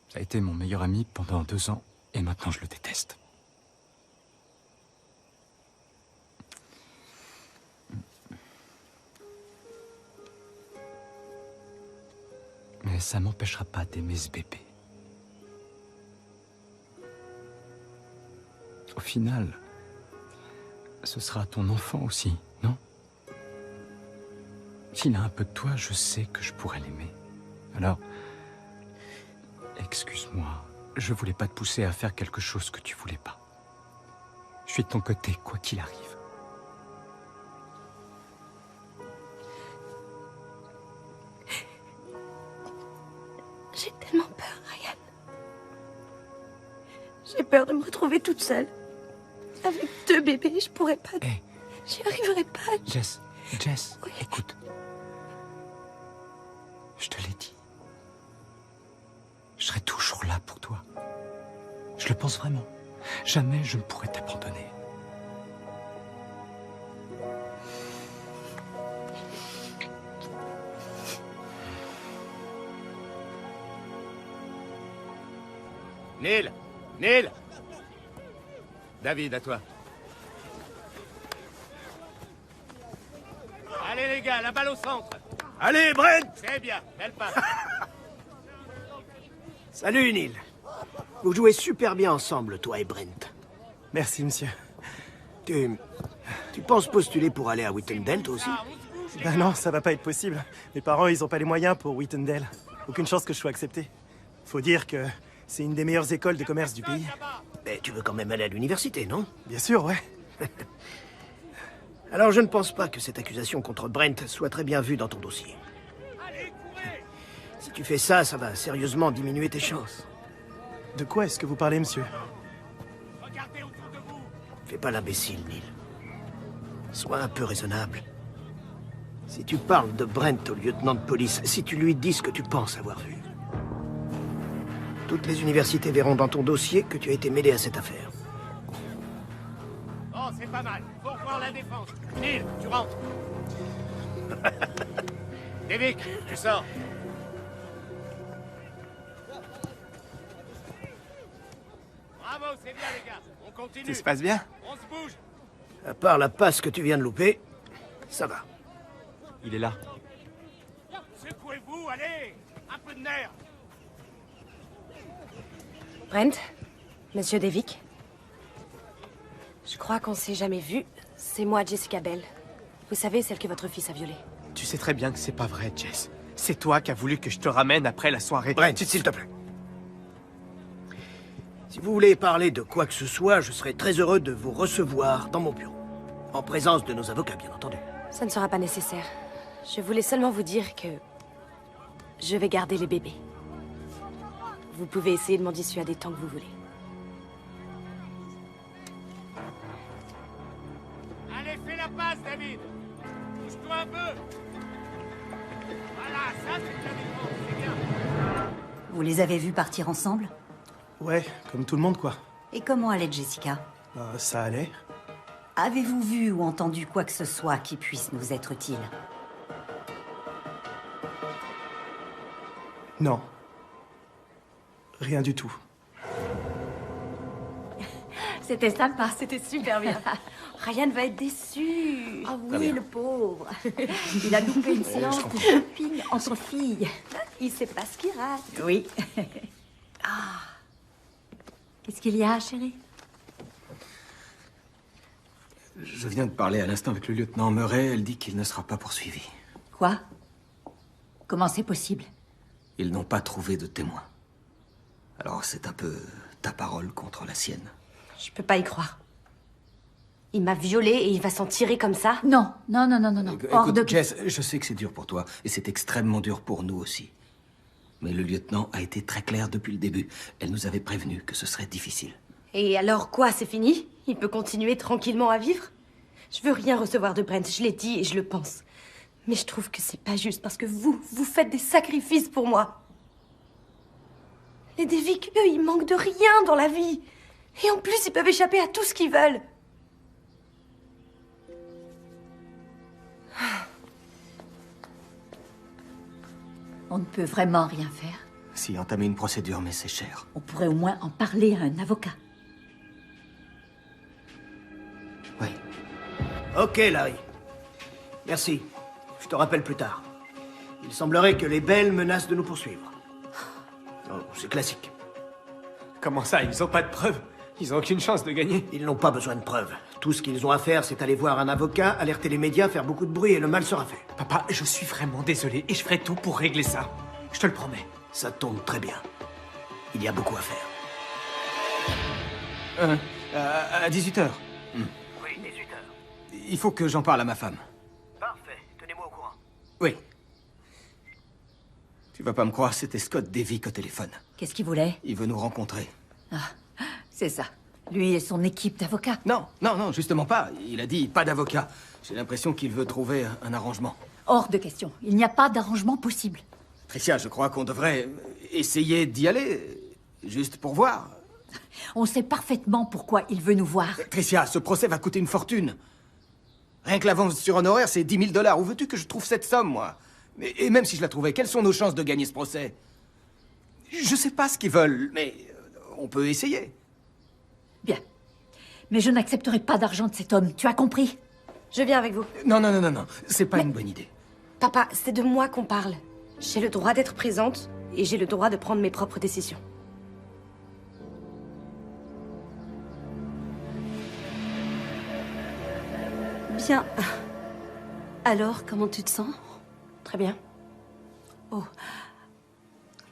Ça a été mon meilleur ami pendant 2 ans, et maintenant je le déteste. Mais ça m'empêchera pas d'aimer ce bébé. Au final, ce sera ton enfant aussi, non? S'il a un peu de toi, je sais que je pourrais l'aimer. Alors, excuse-moi, je voulais pas te pousser à faire quelque chose que tu voulais pas. Je suis de ton côté, quoi qu'il arrive. J'ai tellement peur, Ryan. J'ai peur de me retrouver toute seule. Avec 2 bébés, je pourrais pas... J'y arriverai pas. Jess, oui. Écoute. Je te l'ai dit. Je serai toujours là pour toi. Je le pense vraiment. Jamais je ne pourrai t'abandonner. Neil! Neil! David, à toi. Allez les gars, la balle au centre. Allez, Brent! C'est bien, belle passe. Salut, Neil. Vous jouez super bien ensemble, toi et Brent. Merci, monsieur. Tu penses postuler pour aller à Whittendale, toi aussi? Ben non, ça va pas être possible. Mes parents, ils ont pas les moyens pour Whittendale. Aucune chance que je sois accepté. Faut dire que c'est une des meilleures écoles de commerce du pays. Mais tu veux quand même aller à l'université, non? Bien sûr, ouais. Alors, je ne pense pas que cette accusation contre Brent soit très bien vue dans ton dossier. Si tu fais ça, ça va sérieusement diminuer tes chances. De quoi est-ce que vous parlez, monsieur? Fais pas l'imbécile, Neil. Sois un peu raisonnable. Si tu parles de Brent au lieutenant de police, si tu lui dis ce que tu penses avoir vu, toutes les universités verront dans ton dossier que tu as été mêlé à cette affaire. Oh, c'est pas mal. Faut revoir la défense. Neil, tu rentres. David, tu sors. Bravo, c'est bien les gars. On continue. Tout se passe bien? On se bouge. À part la passe que tu viens de louper, ça va. Il est là. Secouez-vous, allez. Un peu de nerf. Brent, monsieur Devic. Je crois qu'on s'est jamais vu. C'est moi, Jessica Bell. Vous savez, celle que votre fils a violée. Tu sais très bien que c'est pas vrai, Jess. C'est toi qui as voulu que je te ramène après la soirée. Brent, s'il te plaît. Si vous voulez parler de quoi que ce soit, je serai très heureux de vous recevoir dans mon bureau. En présence de nos avocats, bien entendu. Ça ne sera pas nécessaire. Je voulais seulement vous dire que... je vais garder les bébés. Vous pouvez essayer de m'en dissuader tant que vous voulez. Allez, fais la passe, David. Bouge-toi un peu. Voilà, ça c'est de la défense, c'est bien. Vous les avez vus partir ensemble? Ouais, comme tout le monde, quoi. Et comment allait Jessica? Ça allait. Avez-vous vu ou entendu quoi que ce soit qui puisse nous être utile? Non. Rien du tout. C'était sympa, c'était super bien. Ryan va être déçu. Ah oui, oui, le pauvre. Il a loupé une séance de shopping entre filles. Il sait pas ce qu'il rate. Oui. Qu'est-ce qu'il y a, chérie? Je viens de parler à l'instant avec le lieutenant Murray. Elle dit qu'il ne sera pas poursuivi. Quoi? Comment c'est possible? Ils n'ont pas trouvé de témoin. Alors c'est un peu ta parole contre la sienne. Je peux pas y croire. Il m'a violée et il va s'en tirer comme ça? Non, non, non, non, non, non. Hors Écoute, de... Jess, je sais que c'est dur pour toi, et c'est extrêmement dur pour nous aussi. Mais le lieutenant a été très clair depuis le début. Elle nous avait prévenu que ce serait difficile. Et alors quoi, c'est fini? Il peut continuer tranquillement à vivre? Je veux rien recevoir de Brent, je l'ai dit et je le pense. Mais je trouve que c'est pas juste parce que vous faites des sacrifices pour moi. Les Devic, eux, ils manquent de rien dans la vie. Et en plus, ils peuvent échapper à tout ce qu'ils veulent. On ne peut vraiment rien faire. Si, entamer une procédure, mais c'est cher. On pourrait au moins en parler à un avocat. Oui. Ok, Larry. Merci. Je te rappelle plus tard. Il semblerait que les Belles menacent de nous poursuivre. Oh, c'est classique. Comment ça, ils ont pas de preuves? Ils ont aucune chance de gagner. Ils n'ont pas besoin de preuves. Tout ce qu'ils ont à faire, c'est aller voir un avocat, alerter les médias, faire beaucoup de bruit et le mal sera fait. Papa, je suis vraiment désolé et je ferai tout pour régler ça. Je te le promets. Ça tombe très bien. Il y a beaucoup à faire. À 18h. Oui, 18h. Il faut que j'en parle à ma femme. Parfait. Tenez-moi au courant. Oui. Tu vas pas me croire, c'était Scott Devick au téléphone. Qu'est-ce qu'il voulait? Il veut nous rencontrer. C'est ça. Lui et son équipe d'avocats. Non, non, non, justement pas. Il a dit pas d'avocat. J'ai l'impression qu'il veut trouver un arrangement. Hors de question. Il n'y a pas d'arrangement possible. Tricia, je crois qu'on devrait essayer d'y aller, juste pour voir. On sait parfaitement pourquoi il veut nous voir. Tricia, ce procès va coûter une fortune. Rien que l'avance sur honoraire, c'est 10 000 $. Où veux-tu que je trouve cette somme, moi? Et même si je la trouvais, quelles sont nos chances de gagner ce procès? Je sais pas ce qu'ils veulent, mais on peut essayer. Bien. Mais je n'accepterai pas d'argent de cet homme, tu as compris? Je viens avec vous. Non, non, non, non, non. C'est pas une bonne idée. Papa, c'est de moi qu'on parle. J'ai le droit d'être présente et j'ai le droit de prendre mes propres décisions. Bien. Alors, comment tu te sens? Très bien. Oh.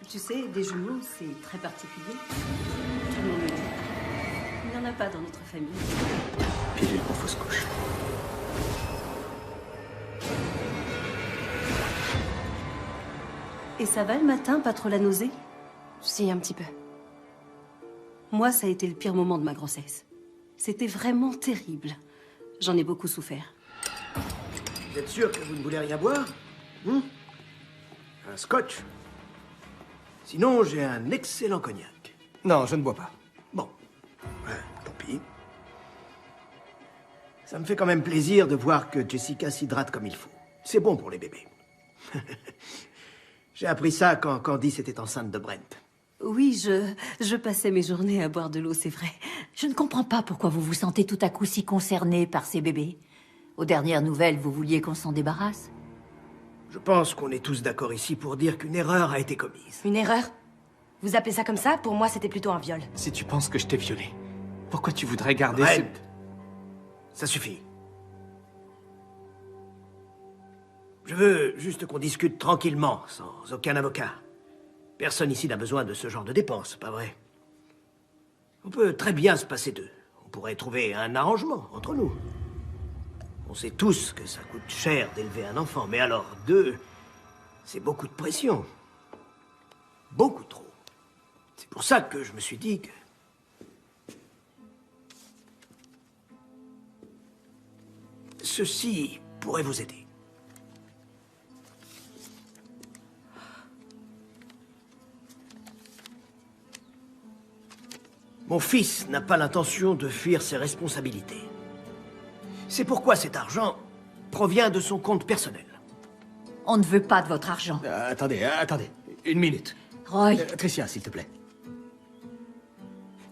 Tu sais, des jumeaux, c'est très particulier. Tout le monde le dit. Il n'y en a pas dans notre famille. Pilule pour fausse couche. Et ça va le matin, pas trop la nausée? Si, un petit peu. Moi, ça a été le pire moment de ma grossesse. C'était vraiment terrible. J'en ai beaucoup souffert. Vous êtes sûr que vous ne voulez rien boire? Un scotch? Sinon, j'ai un excellent cognac. Non, je ne bois pas. Bon, tant pis. Ça me fait quand même plaisir de voir que Jessica s'hydrate comme il faut. C'est bon pour les bébés. J'ai appris ça quand Candice était enceinte de Brent. Oui, je passais mes journées à boire de l'eau, c'est vrai. Je ne comprends pas pourquoi vous vous sentez tout à coup si concerné par ces bébés. Aux dernières nouvelles, vous vouliez qu'on s'en débarrasse? Je pense qu'on est tous d'accord ici pour dire qu'une erreur a été commise. Une erreur? Vous appelez ça comme ça? Pour moi, c'était plutôt un viol. Si tu penses que je t'ai violé, pourquoi tu voudrais garder Brent, ça suffit. Je veux juste qu'on discute tranquillement, sans aucun avocat. Personne ici n'a besoin de ce genre de dépenses, pas vrai? On peut très bien se passer d'eux. On pourrait trouver un arrangement entre nous. On sait tous que ça coûte cher d'élever un enfant, mais alors deux, c'est beaucoup de pression. Beaucoup trop. C'est pour ça que je me suis dit que... ceci pourrait vous aider. Mon fils n'a pas l'intention de fuir ses responsabilités. C'est pourquoi cet argent provient de son compte personnel. On ne veut pas de votre argent. Attendez. Une minute. Roy. Tricia, s'il te plaît.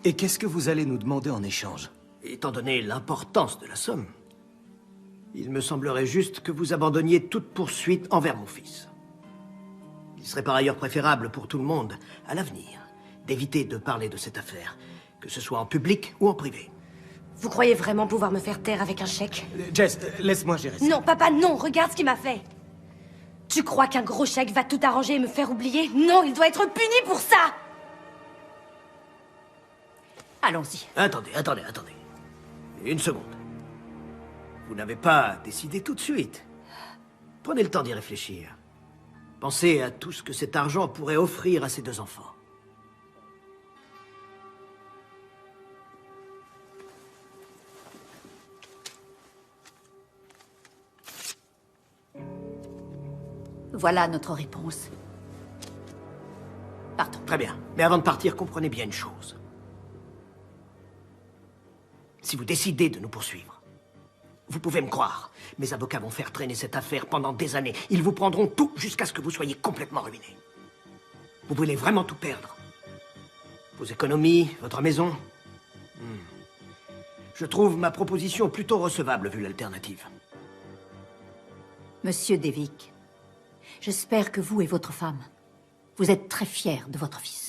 Et qu'est-ce que vous allez nous demander en échange? Étant donné l'importance de la somme, il me semblerait juste que vous abandonniez toute poursuite envers mon fils. Il serait par ailleurs préférable pour tout le monde, à l'avenir, d'éviter de parler de cette affaire, que ce soit en public ou en privé. Vous croyez vraiment pouvoir me faire taire avec un chèque? Jess, laisse-moi gérer ça. Non, papa, non. Regarde ce qu'il m'a fait. Tu crois qu'un gros chèque va tout arranger et me faire oublier? Non, il doit être puni pour ça. Allons-y. Attendez. Une seconde. Vous n'avez pas décidé tout de suite. Prenez le temps d'y réfléchir. Pensez à tout ce que cet argent pourrait offrir à ces deux enfants. Voilà notre réponse. Partons. Très bien. Mais avant de partir, comprenez bien une chose. Si vous décidez de nous poursuivre, vous pouvez me croire. Mes avocats vont faire traîner cette affaire pendant des années. Ils vous prendront tout jusqu'à ce que vous soyez complètement ruiné. Vous voulez vraiment tout perdre? Vos économies, votre maison? Je trouve ma proposition plutôt recevable vu l'alternative. Monsieur Devic, j'espère que vous et votre femme, vous êtes très fiers de votre fils.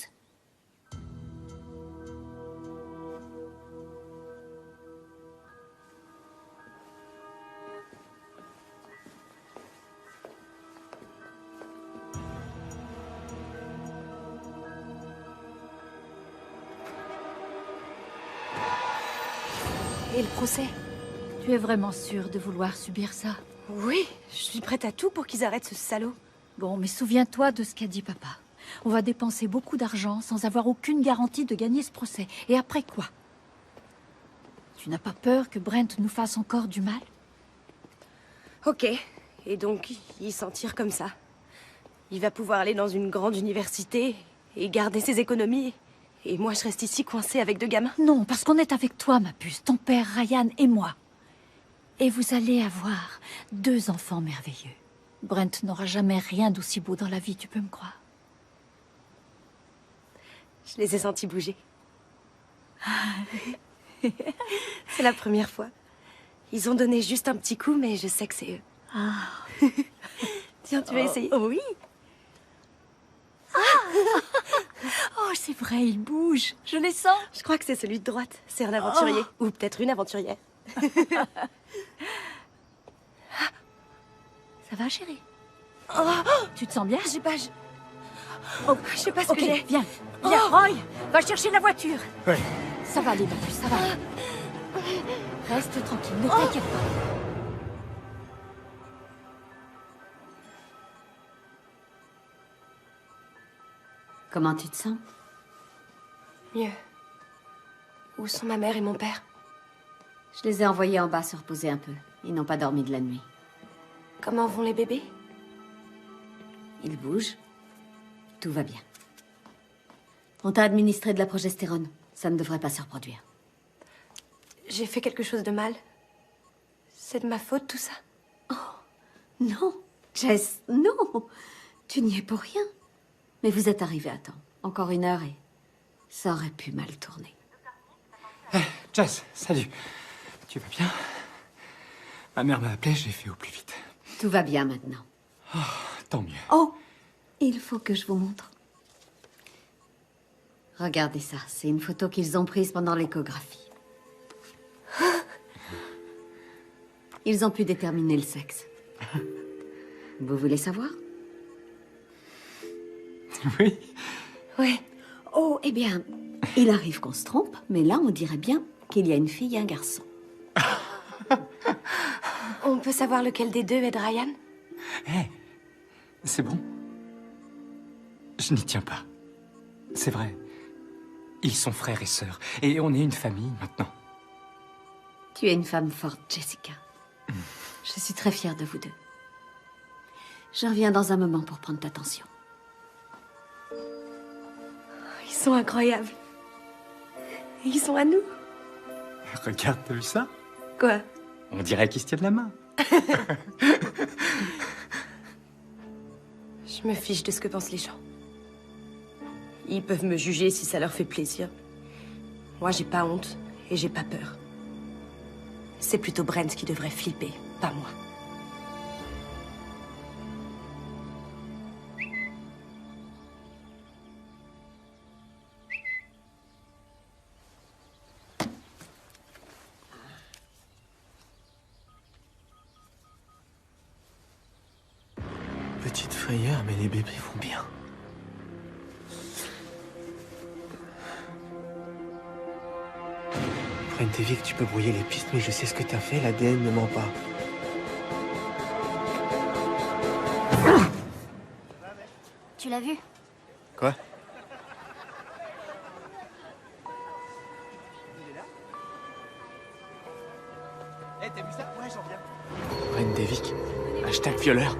Et le procès? Tu es vraiment sûre de vouloir subir ça? Oui, je suis prête à tout pour qu'ils arrêtent ce salaud. Bon, mais souviens-toi de ce qu'a dit papa. On va dépenser beaucoup d'argent sans avoir aucune garantie de gagner ce procès. Et après quoi? Tu n'as pas peur que Brent nous fasse encore du mal? Ok, et donc il s'en tire comme ça. Il va pouvoir aller dans une grande université et garder ses économies. Et moi, je reste ici coincée avec deux gamins. Non, parce qu'on est avec toi, ma puce, ton père, Ryan et moi. Et vous allez avoir 2 enfants merveilleux. Brent n'aura jamais rien d'aussi beau dans la vie, tu peux me croire. Je les ai sentis bouger. C'est la première fois. Ils ont donné juste un petit coup, mais je sais que c'est eux. Ah. Tiens, tu vas essayer? Oui. Oh, c'est vrai, il bouge. Je les sens. Je crois que c'est celui de droite. C'est un aventurier. Ou peut-être une aventurière. Ça va, chérie? Oh, tu te sens bien? Je sais pas, je sais pas ce que Ok, j'ai. viens. Roy, va chercher la voiture. Oui. Ça va aller, ma puce, ça va aller. Reste tranquille, ne t'inquiète pas. Comment tu te sens? Mieux. Où sont ma mère et mon père? Je les ai envoyés en bas se reposer un peu. Ils n'ont pas dormi de la nuit. Comment vont les bébés? Ils bougent. Tout va bien. On t'a administré de la progestérone. Ça ne devrait pas se reproduire. J'ai fait quelque chose de mal? C'est de ma faute, tout ça? Non, Jess, non. Tu n'y es pour rien. Mais vous êtes arrivé à temps. Encore 1 heure et ça aurait pu mal tourner. Jess, salut. Tu vas bien? Ma mère m'a appelé, j'ai fait au plus vite. Tout va bien maintenant. Oh, tant mieux. Oh, il faut que je vous montre. Regardez ça, c'est une photo qu'ils ont prise pendant l'échographie. Ils ont pu déterminer le sexe. Vous voulez savoir? Oui. Oui. Oh, eh bien, il arrive qu'on se trompe, mais là, on dirait bien qu'il y a une fille et un garçon. On peut savoir lequel des deux est de Ryan? C'est bon. Je n'y tiens pas. C'est vrai. Ils sont frères et sœurs. Et on est une famille maintenant. Tu es une femme forte, Jessica. Je suis très fière de vous deux. Je reviens dans un moment pour prendre ta tension. Ils sont incroyables. Et ils sont à nous. Regarde, t'as vu ça? Quoi? On dirait qu'ils se tiennent la main. Je me fiche de ce que pensent les gens. Ils peuvent me juger si ça leur fait plaisir. Moi, j'ai pas honte et j'ai pas peur. C'est plutôt Brent qui devrait flipper, pas moi. Petite frayeur, mais les bébés vont bien. Brent et Vic, tu peux brouiller les pistes, mais je sais ce que t'as fait, l'ADN ne ment pas. Tu l'as vu? Quoi? Eh, t'as vu ça? Ouais, j'en viens. Brent et Vic, hashtag violeur.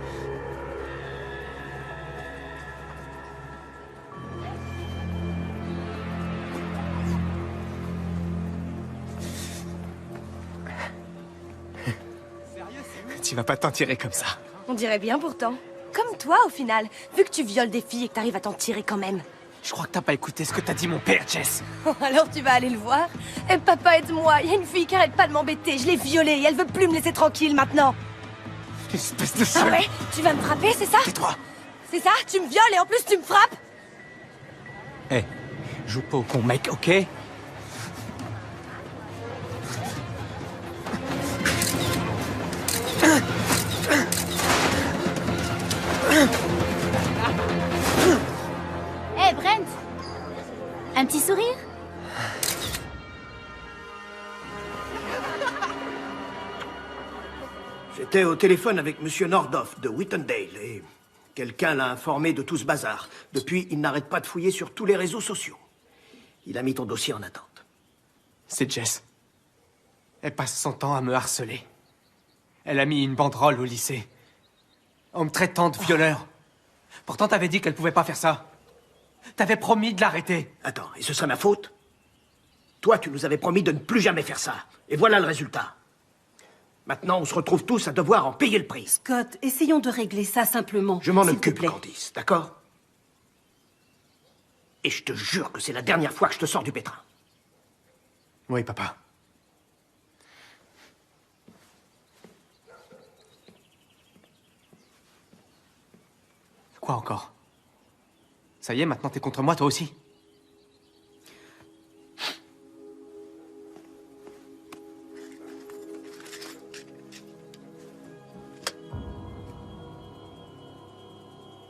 Tu vas pas t'en tirer comme ça. On dirait bien pourtant. Comme toi, au final. Vu que tu violes des filles et que t'arrives à t'en tirer quand même. Je crois que t'as pas écouté ce que t'as dit mon père, Jess. Alors tu vas aller le voir. Eh papa, aide-moi. Il y a une fille qui arrête pas de m'embêter. Je l'ai violée et elle veut plus me laisser tranquille maintenant. Espèce de Ah sale. ouais? Tu vas me frapper, c'est ça? Tais-toi. C'est ça? Tu me violes et en plus tu me frappes? Hé, joue pas au con, mec, ok? Hé, Brent! Un petit sourire? J'étais au téléphone avec Monsieur Nordoff de Whittendale et quelqu'un l'a informé de tout ce bazar. Depuis, il n'arrête pas de fouiller sur tous les réseaux sociaux. Il a mis ton dossier en attente. C'est Jess. Elle passe son temps à me harceler. Elle a mis une banderole au lycée. En me traitant de violeur. Pourtant, t'avais dit qu'elle pouvait pas faire ça. T'avais promis de l'arrêter. Attends, et ce serait ma faute? Toi, tu nous avais promis de ne plus jamais faire ça. Et voilà le résultat. Maintenant, on se retrouve tous à devoir en payer le prix. Scott, essayons de régler ça simplement. Je m'en s'il te occupe, plaît. Candice, d'accord? Et je te jure que c'est la dernière fois que je te sors du pétrin. Oui, papa. Quoi encore? Ça y est, maintenant t'es contre moi, toi aussi?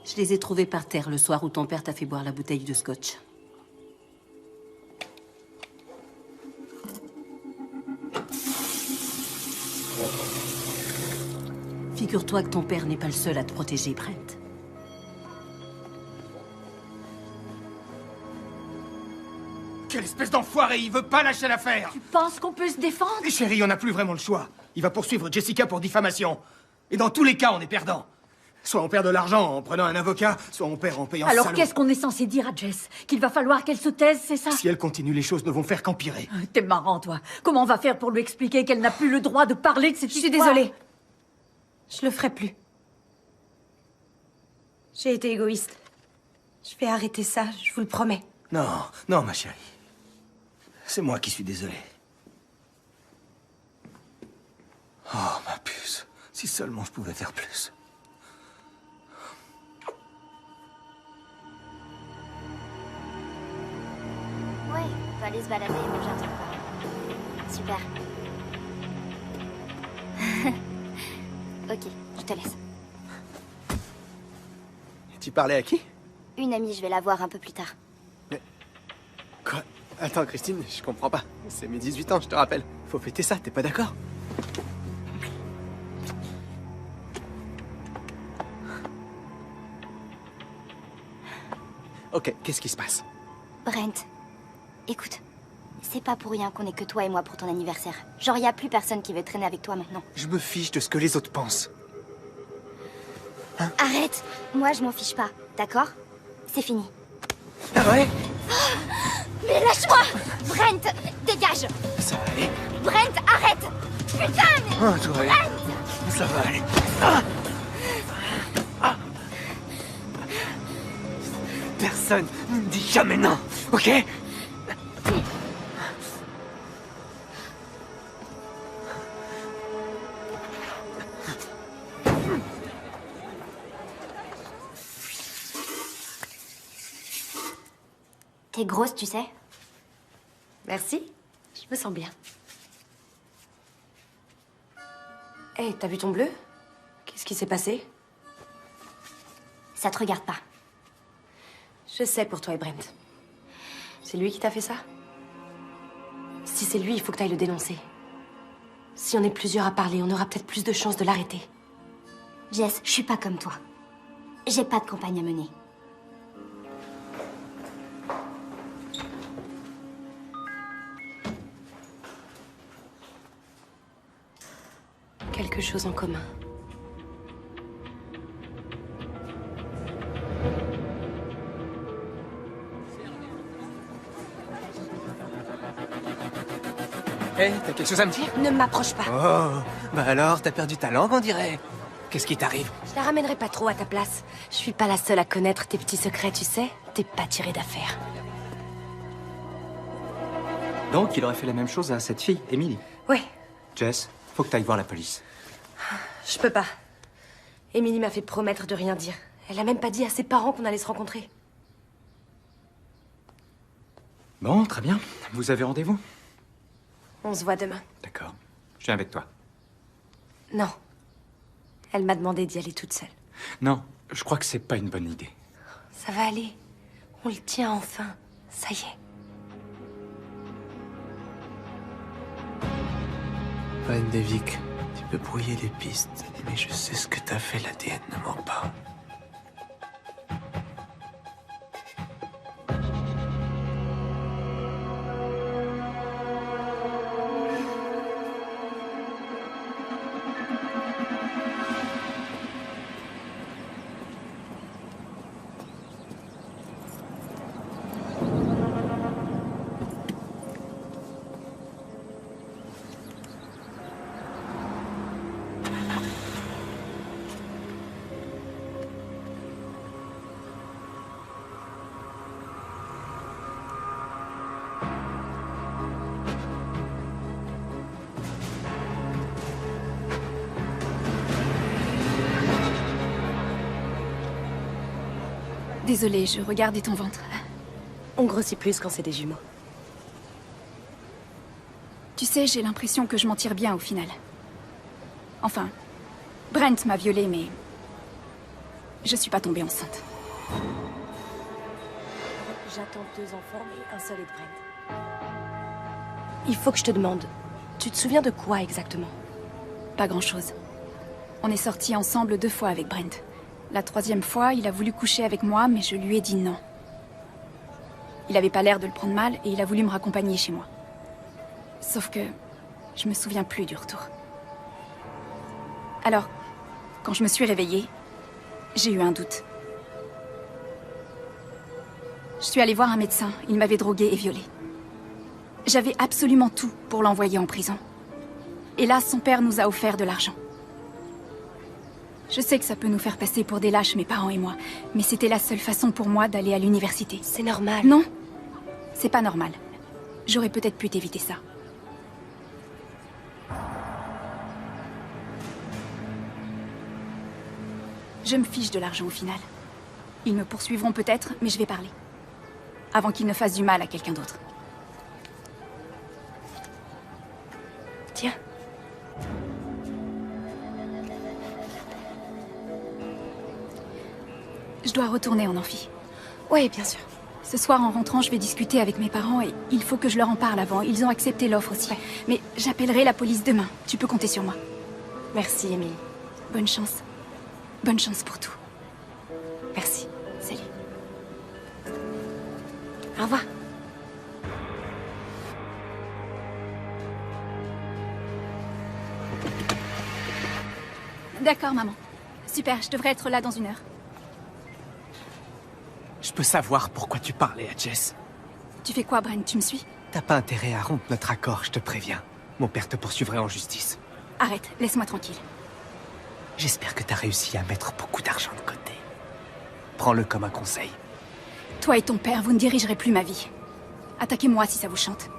Je les ai trouvés par terre le soir où ton père t'a fait boire la bouteille de scotch. Figure-toi que ton père n'est pas le seul à te protéger, Brent. Quelle espèce d'enfoiré! Il veut pas lâcher l'affaire! Tu penses qu'on peut se défendre? Mais chérie, on n'a plus vraiment le choix. Il va poursuivre Jessica pour diffamation. Et dans tous les cas, on est perdant. Soit on perd de l'argent en prenant un avocat, soit on perd en payant ce Alors salaud. qu'est-ce qu'on est censé dire à Jess? Qu'il va falloir qu'elle se taise, c'est ça? Si elle continue, les choses ne vont faire qu'empirer. T'es marrant, toi. Comment on va faire pour lui expliquer qu'elle n'a plus le droit de parler de cette Je suis histoire? désolée. Je le ferai plus. J'ai été égoïste. Je vais arrêter ça, je vous le promets. Non, non, ma chérie. C'est moi qui suis désolé. Oh, ma puce. Si seulement je pouvais faire plus. Ouais, on va aller se balader et manger un truc par Super. Ok, je te laisse. Tu parlais à qui? Une amie, je vais la voir un peu plus tard. Quoi? Attends, Christine, je comprends pas. C'est mes 18 ans, je te rappelle. Faut fêter ça, t'es pas d'accord? Ok, qu'est-ce qui se passe? Brent, Écoute, c'est pas pour rien qu'on est que toi et moi pour ton anniversaire. Genre, y a plus personne qui veut traîner avec toi maintenant. Je me fiche de ce que les autres pensent. Arrête! Moi, je m'en fiche pas, d'accord? C'est fini. Ah ouais? Mais lâche-moi! Brent, dégage! Ça va aller. Brent, arrête! Putain, mais... Oh, tout va aller. Brent! Ça va aller. Personne ne me dit jamais non, ok? T'es grosse, tu sais? Merci. Je me sens bien. Hé, t'as vu ton bleu? Qu'est-ce qui s'est passé? Ça te regarde pas. Je sais pour toi et Brent. C'est lui qui t'a fait ça? Si c'est lui, il faut que t'ailles le dénoncer. Si on est plusieurs à parler, on aura peut-être plus de chances de l'arrêter. Jess, je suis pas comme toi. J'ai pas de campagne à mener. Quelque chose en commun. Hé, t'as quelque chose à me dire? Ne m'approche pas. Oh, bah alors, t'as perdu ta langue, on dirait. Qu'est-ce qui t'arrive? Je la ramènerai pas trop à ta place. Je suis pas la seule à connaître tes petits secrets, tu sais. T'es pas tiré d'affaire. Donc, il aurait fait la même chose à cette fille, Emily. Ouais, Jess, faut que t'ailles voir la police. je peux pas. Emily m'a fait promettre de rien dire. Elle a même pas dit à ses parents qu'on allait se rencontrer. Bon, très bien. Vous avez rendez-vous? On se voit demain. D'accord. Je viens avec toi. Non. Elle m'a demandé d'y aller toute seule. Non, je crois que c'est pas une bonne idée. Ça va aller. On le tient enfin. Ça y est. Van Devik, tu peux brouiller les pistes, mais je sais ce que t'as fait, l'ADN ne ment pas. Désolée, je regardais ton ventre. On grossit plus quand c'est des jumeaux. Tu sais, j'ai l'impression que je m'en tire bien au final. Enfin, Brent m'a violée, mais... je suis pas tombée enceinte. J'attends 2 enfants et un seul est de Brent. Il faut que je te demande, tu te souviens de quoi exactement? Pas grand-chose. On est sortis ensemble 2 fois avec Brent. La 3e fois, il a voulu coucher avec moi, mais je lui ai dit non. Il avait pas l'air de le prendre mal et il a voulu me raccompagner chez moi. Sauf que je me souviens plus du retour. Alors, quand je me suis réveillée, j'ai eu un doute. Je suis allée voir un médecin. Il m'avait droguée et violée. J'avais absolument tout pour l'envoyer en prison. Et là, son père nous a offert de l'argent. Je sais que ça peut nous faire passer pour des lâches, mes parents et moi, mais c'était la seule façon pour moi d'aller à l'université. C'est normal. Non, c'est pas normal. J'aurais peut-être pu t'éviter ça. Je me fiche de l'argent au final. Ils me poursuivront peut-être, mais je vais parler. Avant qu'ils ne fassent du mal à quelqu'un d'autre. Tiens. Je dois retourner en amphi. Oui, bien sûr. Ce soir, en rentrant, je vais discuter avec mes parents et il faut que je leur en parle avant. Ils ont accepté l'offre aussi. Ouais. Mais j'appellerai la police demain. Tu peux compter sur moi. Merci, Emily. Bonne chance. Bonne chance pour tout. Merci. Salut. Au revoir. D'accord, maman. Super, je devrais être là dans 1 heure. Je peux savoir pourquoi tu parlais à Jess. Tu fais quoi, Brent? Tu me suis? T'as pas intérêt à rompre notre accord, je te préviens. Mon père te poursuivrait en justice. Arrête, laisse-moi tranquille. J'espère que t'as réussi à mettre beaucoup d'argent de côté. Prends-le comme un conseil. Toi et ton père, vous ne dirigerez plus ma vie. Attaquez-moi si ça vous chante.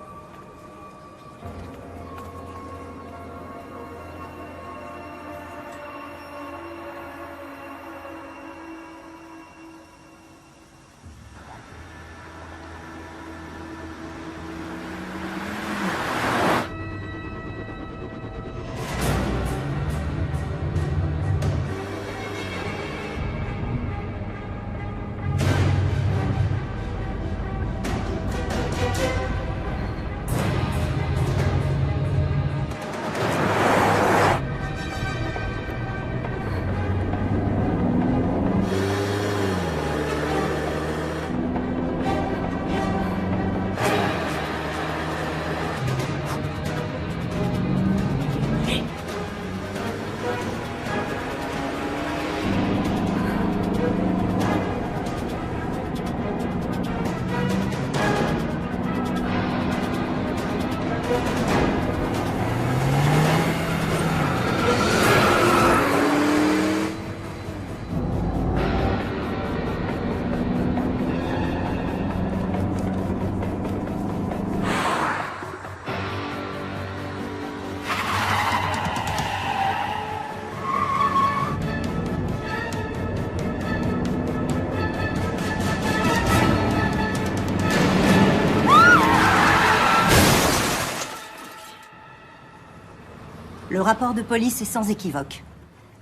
Le rapport de police est sans équivoque.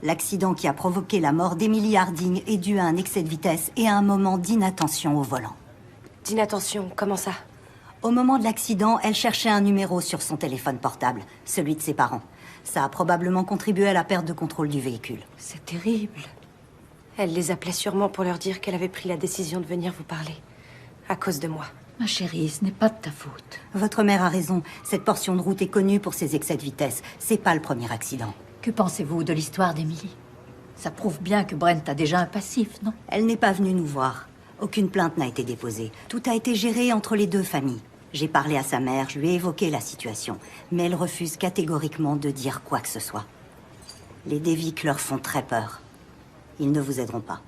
L'accident qui a provoqué la mort d'Emily Harding est dû à un excès de vitesse et à un moment d'inattention au volant. D'inattention, comment ça? Au moment de l'accident, elle cherchait un numéro sur son téléphone portable, celui de ses parents. Ça a probablement contribué à la perte de contrôle du véhicule. C'est terrible. Elle les appelait sûrement pour leur dire qu'elle avait pris la décision de venir vous parler. À cause de moi. Ma chérie, ce n'est pas de ta faute. Votre mère a raison. Cette portion de route est connue pour ses excès de vitesse. C'est pas le premier accident. Que pensez-vous de l'histoire d'Emily? Ça prouve bien que Brent a déjà un passif, non? Elle n'est pas venue nous voir. Aucune plainte n'a été déposée. Tout a été géré entre les deux familles. J'ai parlé à sa mère, je lui ai évoqué la situation. Mais elle refuse catégoriquement de dire quoi que ce soit. Les Devic leur font très peur. Ils ne vous aideront pas.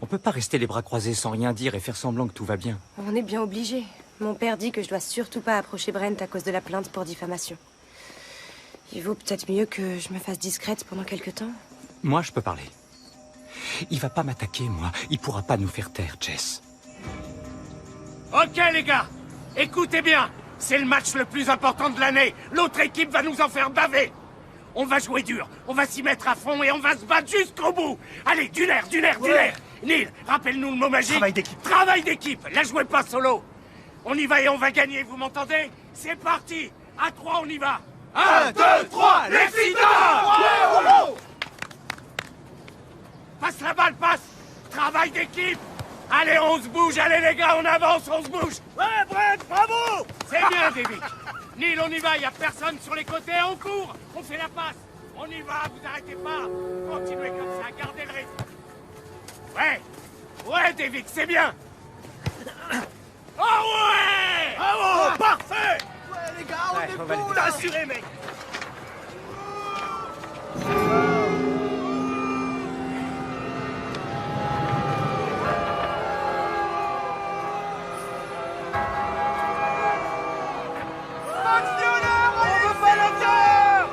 On peut pas rester les bras croisés sans rien dire et faire semblant que tout va bien. On est bien obligé. Mon père dit que je dois surtout pas approcher Brent à cause de la plainte pour diffamation. Il vaut peut-être mieux que je me fasse discrète pendant quelque temps. Moi, je peux parler. Il va pas m'attaquer, moi. Il pourra pas nous faire taire, Jess. Ok, les gars, écoutez bien. C'est le match le plus important de l'année. L'autre équipe va nous en faire baver. On va jouer dur, on va s'y mettre à fond et on va se battre jusqu'au bout. Allez, du nerf, du nerf, du nerf. Neil, rappelle-nous le mot magique. Travail d'équipe. Travail d'équipe. La jouez pas solo. On y va et on va gagner, vous m'entendez? C'est parti. À 3, on y va. 1, 2, 3, les Fitars! Passe la balle, passe. Travail d'équipe. Allez, on se bouge. Allez, les gars, on avance, on se bouge. Ouais, Brent, bravo. C'est bien, David. Neil, on y va, y a personne sur les côtés, on court. On fait la passe. On y va, vous arrêtez pas. Continuez comme ça, gardez le rythme. Ouais. Ouais, David, c'est bien. Oh ouais. Bravo, parfait. Ouais, les gars, on est va bons, t'as là. assuré, mec. Actionnaire, on veut pas l'acteur.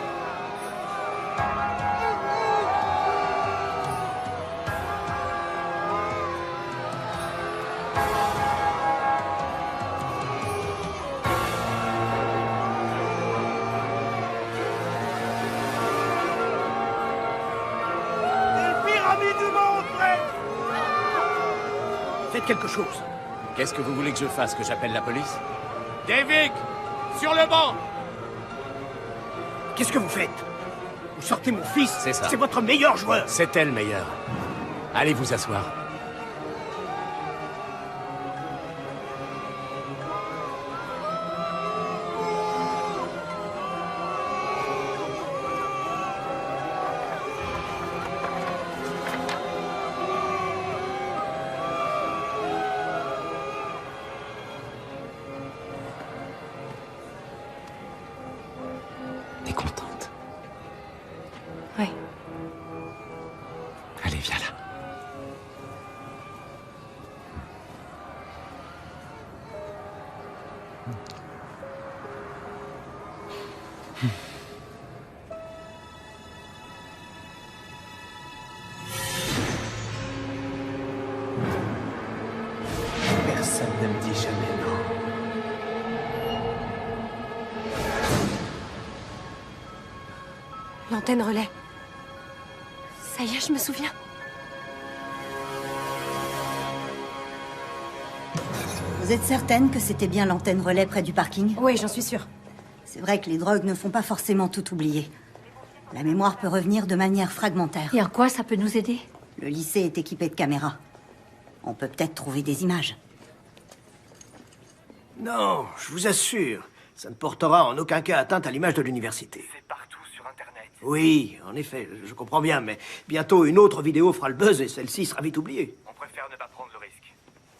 Faites quelque chose. Qu'est-ce que vous voulez que je fasse? Que j'appelle la police? David, sur le banc. Qu'est-ce que vous faites? Vous sortez mon fils? C'est ça. C'est votre meilleur joueur. C'était le meilleur. Allez vous asseoir. Personne ne me dit jamais non. L'antenne relais. Ça y est, je me souviens. Vous êtes certaine que c'était bien l'antenne relais près du parking? Oui, j'en suis sûre. C'est vrai que les drogues ne font pas forcément tout oublier. La mémoire peut revenir de manière fragmentaire. Et en quoi ça peut nous aider? Le lycée est équipé de caméras. On peut peut-être trouver des images. Non, je vous assure, ça ne portera en aucun cas atteinte à l'image de l'université. C'est partout sur Internet. Oui, en effet, je comprends bien, mais bientôt une autre vidéo fera le buzz et celle-ci sera vite oubliée. On préfère ne pas prendre le risque.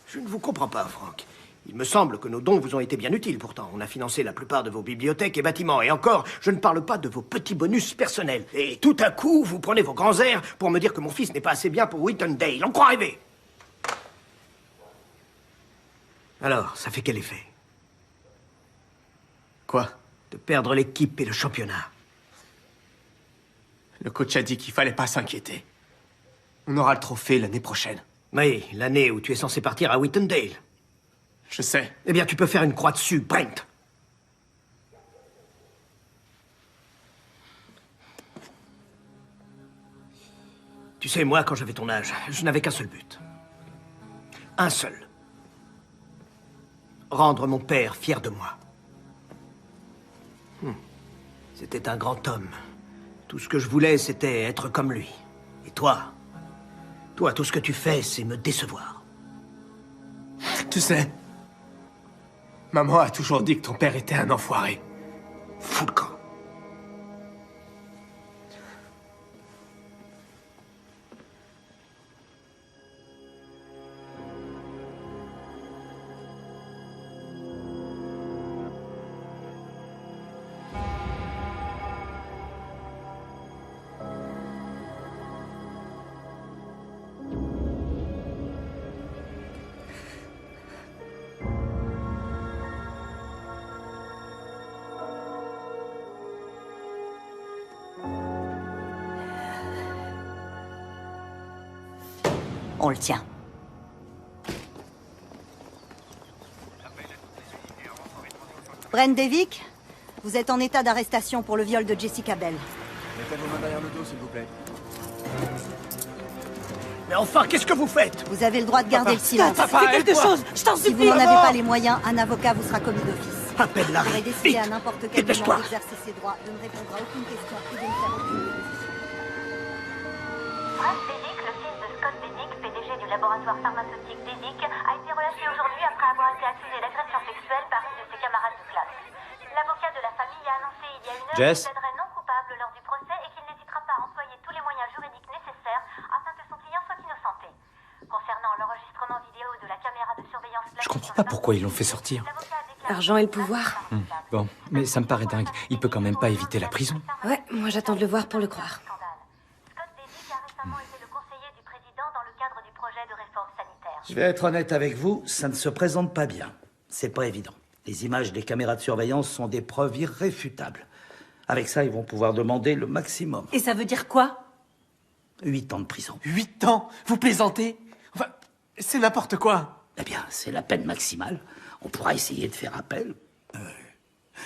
Je ne vous comprends pas, Frank. Il me semble que nos dons vous ont été bien utiles, pourtant. On a financé la plupart de vos bibliothèques et bâtiments. Et encore, je ne parle pas de vos petits bonus personnels. Et tout à coup, vous prenez vos grands airs pour me dire que mon fils n'est pas assez bien pour Whitendale. On croit rêver. Alors, ça fait quel effet? Quoi? De perdre l'équipe et le championnat. Le coach a dit qu'il fallait pas s'inquiéter. On aura le trophée l'année prochaine. Oui, l'année où tu es censé partir à Whitendale. Je sais. Eh bien, tu peux faire une croix dessus, Brent. Tu sais, moi, quand j'avais ton âge, je n'avais qu'un seul but. Un seul. Rendre mon père fier de moi. C'était un grand homme. Tout ce que je voulais, c'était être comme lui. Et toi, tout ce que tu fais, c'est me décevoir. Tu sais, maman a toujours dit que ton père était un enfoiré. Fous le camp. On le tient. Brent Devick, vous êtes en état d'arrestation pour le viol de Jessica Bell. Mettez vos mains derrière le dos, s'il vous plaît. Mais enfin, qu'est-ce que vous faites? Vous avez le droit de garder le silence. Papa, Fais quelque chose, je t'en Si vous supplie. n'en avez pas les moyens, un avocat vous sera commis d'office. Appelle la Vous pourrez décider à n'importe quel Dépêche-toi. moment d'exercer ses droits, de ne répondre à aucune question et de ne faire aucune proposition. Brent Devick, le fils de Scott Devick, PDG du laboratoire pharmaceutique Devick, a été relâché aujourd'hui après avoir été accusé d'agression sexuelle par une de ses camarades de classe. L'avocat de la famille a annoncé il y a une heure Jess. qu'il plaiderait non coupable lors du procès et qu'il n'hésitera pas à employer tous les moyens juridiques nécessaires afin que son client soit innocenté. Concernant l'enregistrement vidéo de la caméra de surveillance... Je comprends pas pourquoi ils l'ont fait sortir. L'argent et le pouvoir. Bon, mais ça me paraît dingue. Il peut quand même pas éviter la prison. Ouais, moi j'attends de le voir pour le croire. Scott Devick a récemment été le conseiller du président dans le cadre du projet de réforme sanitaire. Je vais être honnête avec vous, ça ne se présente pas bien. C'est pas évident. Les images des caméras de surveillance sont des preuves irréfutables. Avec ça, ils vont pouvoir demander le maximum. Et ça veut dire quoi? 8 ans de prison. 8 ans? Vous plaisantez? Enfin, c'est n'importe quoi. Eh bien, c'est la peine maximale. On pourra essayer de faire appel.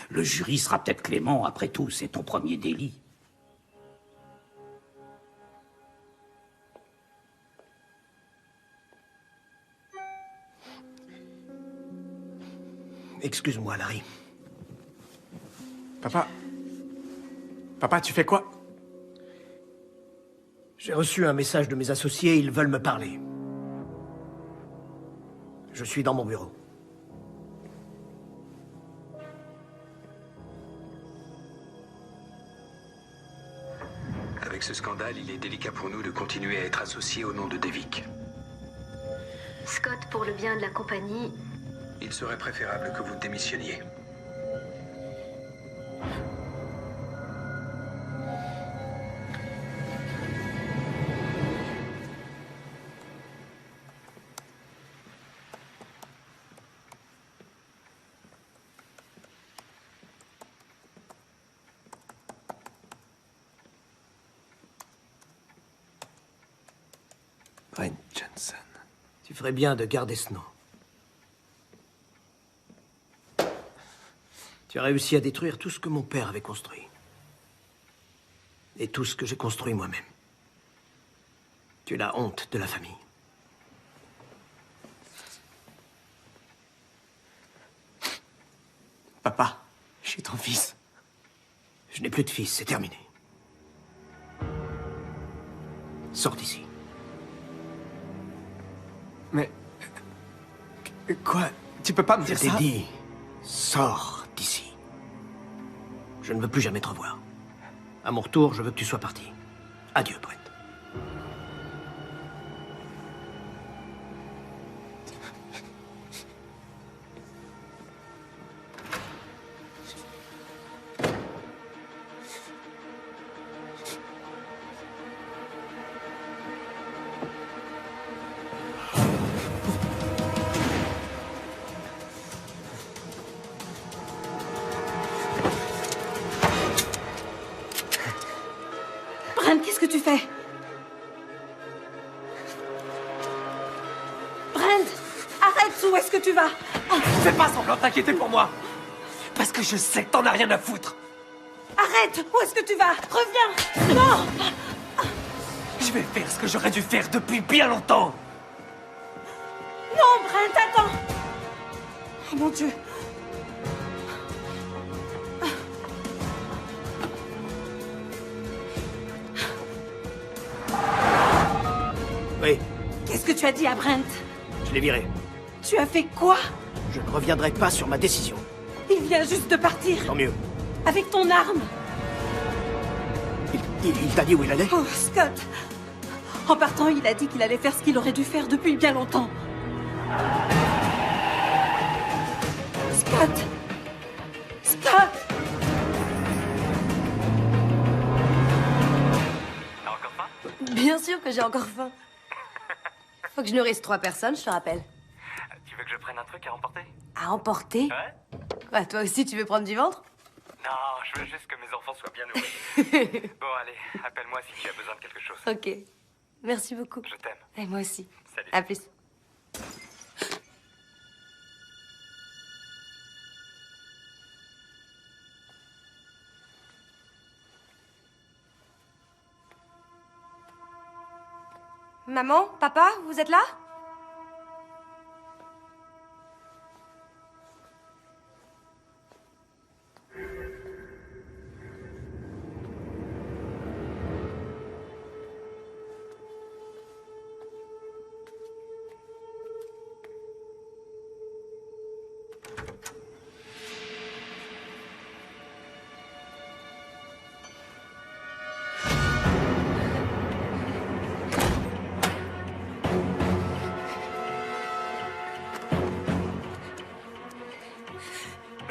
Le jury sera peut-être clément, après tout, c'est ton premier délit. Excuse-moi, Larry. Papa. Papa, tu fais quoi? J'ai reçu un message de mes associés, ils veulent me parler. Je suis dans mon bureau. Avec ce scandale, il est délicat pour nous de continuer à être associés au nom de Devick. Scott, pour le bien de la compagnie, Il serait préférable que vous démissionniez. Brent Johnson. Tu ferais bien de garder ce nom. Tu as réussi à détruire tout ce que mon père avait construit. Et tout ce que j'ai construit moi-même. Tu es la honte de la famille. Papa, je suis ton fils. Je n'ai plus de fils, c'est terminé. Sors d'ici. Mais... Quoi? Tu peux pas me dire ça? Je t'ai dit, sors d'ici. Je ne veux plus jamais te revoir. À mon retour, je veux que tu sois parti. Adieu, Brent. Qu'est-ce que tu fais? Brent, arrête, où est-ce que tu vas? Fais pas semblant de t'inquiéter pour moi. Parce que je sais que t'en as rien à foutre. Arrête, où est-ce que tu vas? Reviens. Non. Je vais faire ce que j'aurais dû faire depuis bien longtemps. Non, Brent, attends. Oh mon Dieu. Oui, Qu'est-ce que tu as dit à Brent? je l'ai viré. Tu as fait quoi? Je ne reviendrai pas sur ma décision. Il vient juste de partir. Tant mieux. Avec ton arme. Il t'a dit où il allait? Oh, Scott. En partant, il a dit qu'il allait faire ce qu'il aurait dû faire depuis bien longtemps. Scott. Scott. T'as encore faim? Bien sûr que j'ai encore faim. Faut que je nourrisse 3 personnes, je te rappelle. Tu veux que je prenne un truc à emporter? À emporter? Ouais? Quoi, toi aussi, tu veux prendre du ventre? Non, je veux juste que mes enfants soient bien nourris. Bon, allez, appelle-moi si tu as besoin de quelque chose. Ok. Merci beaucoup. Je t'aime. Et moi aussi. Salut. À plus. Maman, papa, vous êtes là?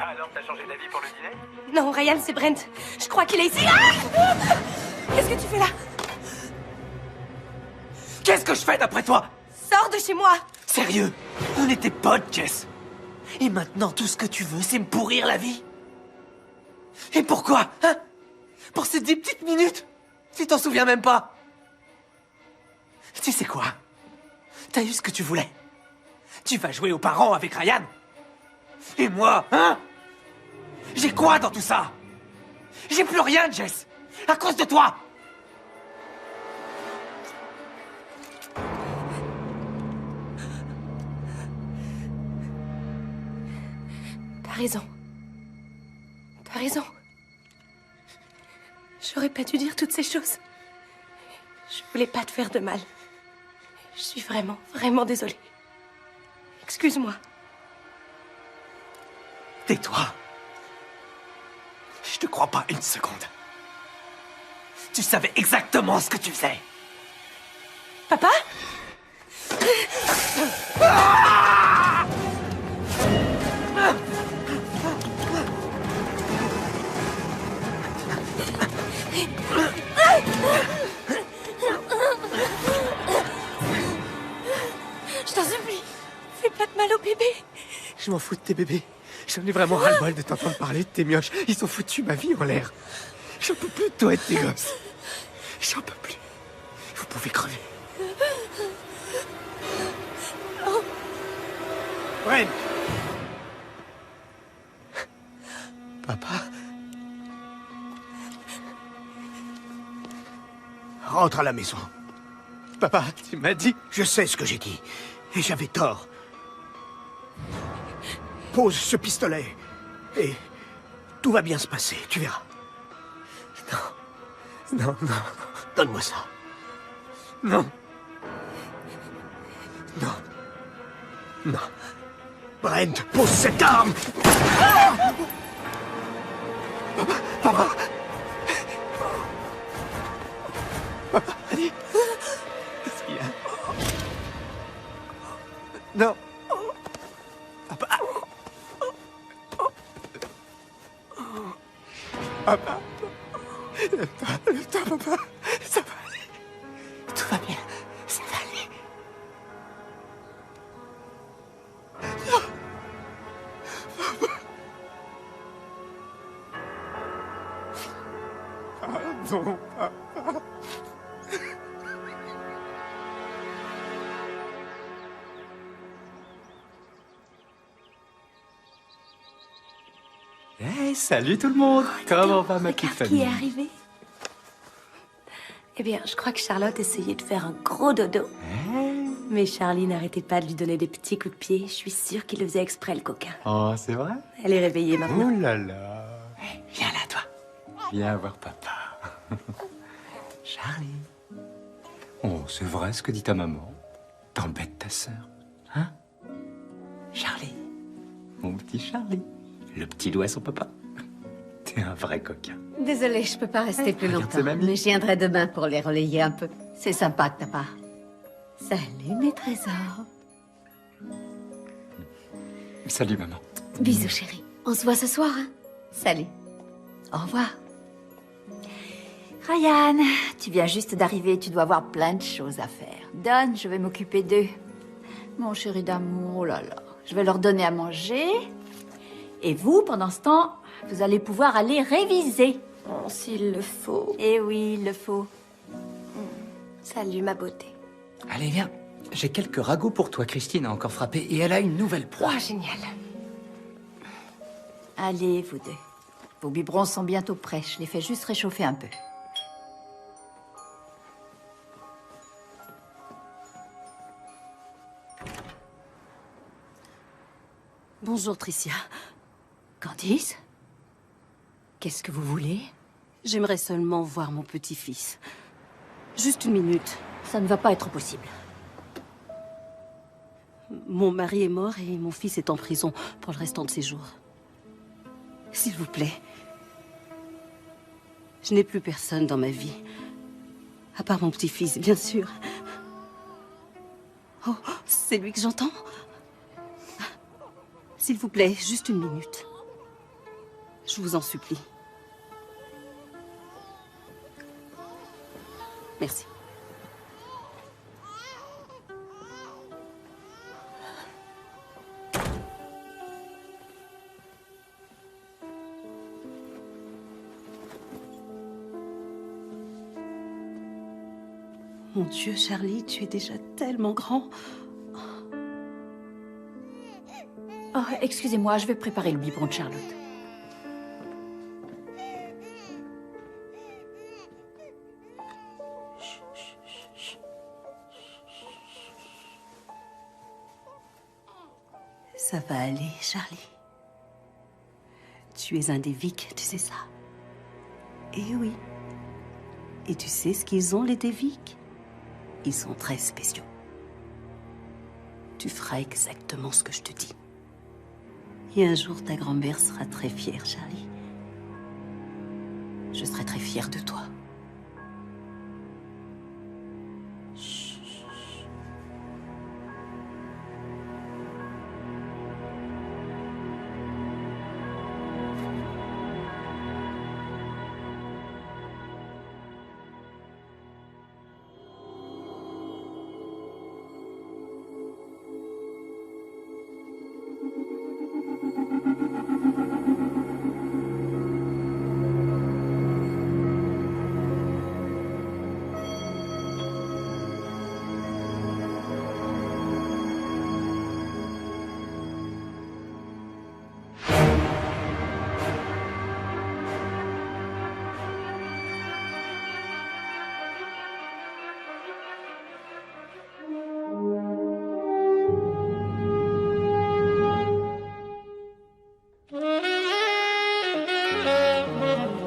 Alors, t'as changé d'avis pour le dîner? Non, Ryan, c'est Brent. Je crois qu'il est ici. Ah! Qu'est-ce que tu fais là? Qu'est-ce que je fais d'après toi? Sors de chez moi. Sérieux? On était potes, Jess. Et maintenant, tout ce que tu veux, c'est me pourrir la vie? Et pourquoi, hein? Pour ces 10 petites minutes? Tu t'en souviens même pas? Tu sais quoi? T'as eu ce que tu voulais. Tu vas jouer aux parents avec Ryan. Et moi, hein? J'ai quoi dans tout ça? J'ai plus rien, Jess. À cause de toi. T'as raison. T'as raison. J'aurais pas dû dire toutes ces choses. Je voulais pas te faire de mal. Je suis vraiment, vraiment désolée. Excuse-moi. Tais-toi. Je te crois pas une seconde. Tu savais exactement ce que tu faisais. Papa? Ah! Je t'en supplie, fais pas de mal au bébé. Je m'en fous de tes bébés. J'en ai vraiment ras-le-bol de t'entendre parler de tes mioches. Ils ont foutu ma vie en l'air. J'en peux plus de toi et de tes gosses. J'en peux plus. Vous pouvez crever. Brent! Papa. Rentre à la maison. Papa, tu m'as dit... Je sais ce que j'ai dit. Et j'avais tort. Pose ce pistolet. Et tout va bien se passer, tu verras. Non. Donne-moi ça. Non. Non. Brent, pose cette arme! Papa. Qu'est-ce qu'il y a? Non. Papa. Papa. Lève-toi, papa. Ça va aller. Tout va bien. Ça va aller. Pardon, papa. Hey, salut tout le monde. Comment va ma petite Qui famille? est arrivé? Eh bien, je crois que Charlotte essayait de faire un gros dodo. Mais Charlie n'arrêtait pas de lui donner des petits coups de pied. Je suis sûre qu'il le faisait exprès, le coquin. Oh, c'est vrai? Elle est réveillée maintenant. Oh là là. Viens là, toi. Viens voir papa. Charlie. Oh, c'est vrai ce que dit ta maman. T'embêtes ta sœur. Hein? Charlie. Mon petit Charlie. Le petit doigt à son papa. T'es un vrai coquin. Désolée, je peux pas rester plus Regarde longtemps. ses mamies. Mais je viendrai demain pour les relayer un peu. C'est sympa de ta part. Salut mes trésors. Salut maman. Bisous chérie. On se voit ce soir, hein? Salut. Au revoir. Ryan, tu viens juste d'arriver, tu dois avoir plein de choses à faire. Donne, je vais m'occuper d'eux. Mon chéri d'amour, oh là là. Je vais leur donner à manger. Et vous, pendant ce temps, vous allez pouvoir aller réviser. Oh, s'il le faut. Eh oui, il le faut. Salut, ma beauté. Allez, viens. J'ai quelques ragoûts pour toi. Christine a encore frappé et elle a une nouvelle proie. Oh, génial. Allez, vous deux. Vos biberons sont bientôt prêts. Je les fais juste réchauffer un peu. Bonjour, Tricia. Candice? Qu'est-ce que vous voulez? J'aimerais seulement voir mon petit-fils. Juste une minute. Ça ne va pas être possible. Mon mari est mort et mon fils est en prison pour le restant de ses jours. S'il vous plaît. Je n'ai plus personne dans ma vie. À part mon petit-fils, bien sûr. Oh, c'est lui que j'entends? S'il vous plaît, juste une minute. Je vous en supplie. Merci. Mon Dieu, Charlie, tu es déjà tellement grand. Oh, excusez-moi, je vais préparer le biberon de Charlotte. Ça va aller, Charlie. Tu es un des Vic, tu sais ça? Eh oui. Et tu sais ce qu'ils ont, les Dévic? Ils sont très spéciaux. Tu feras exactement ce que je te dis. Et un jour, ta grand-mère sera très fière, Charlie. Je serai très fière de toi. Thank you.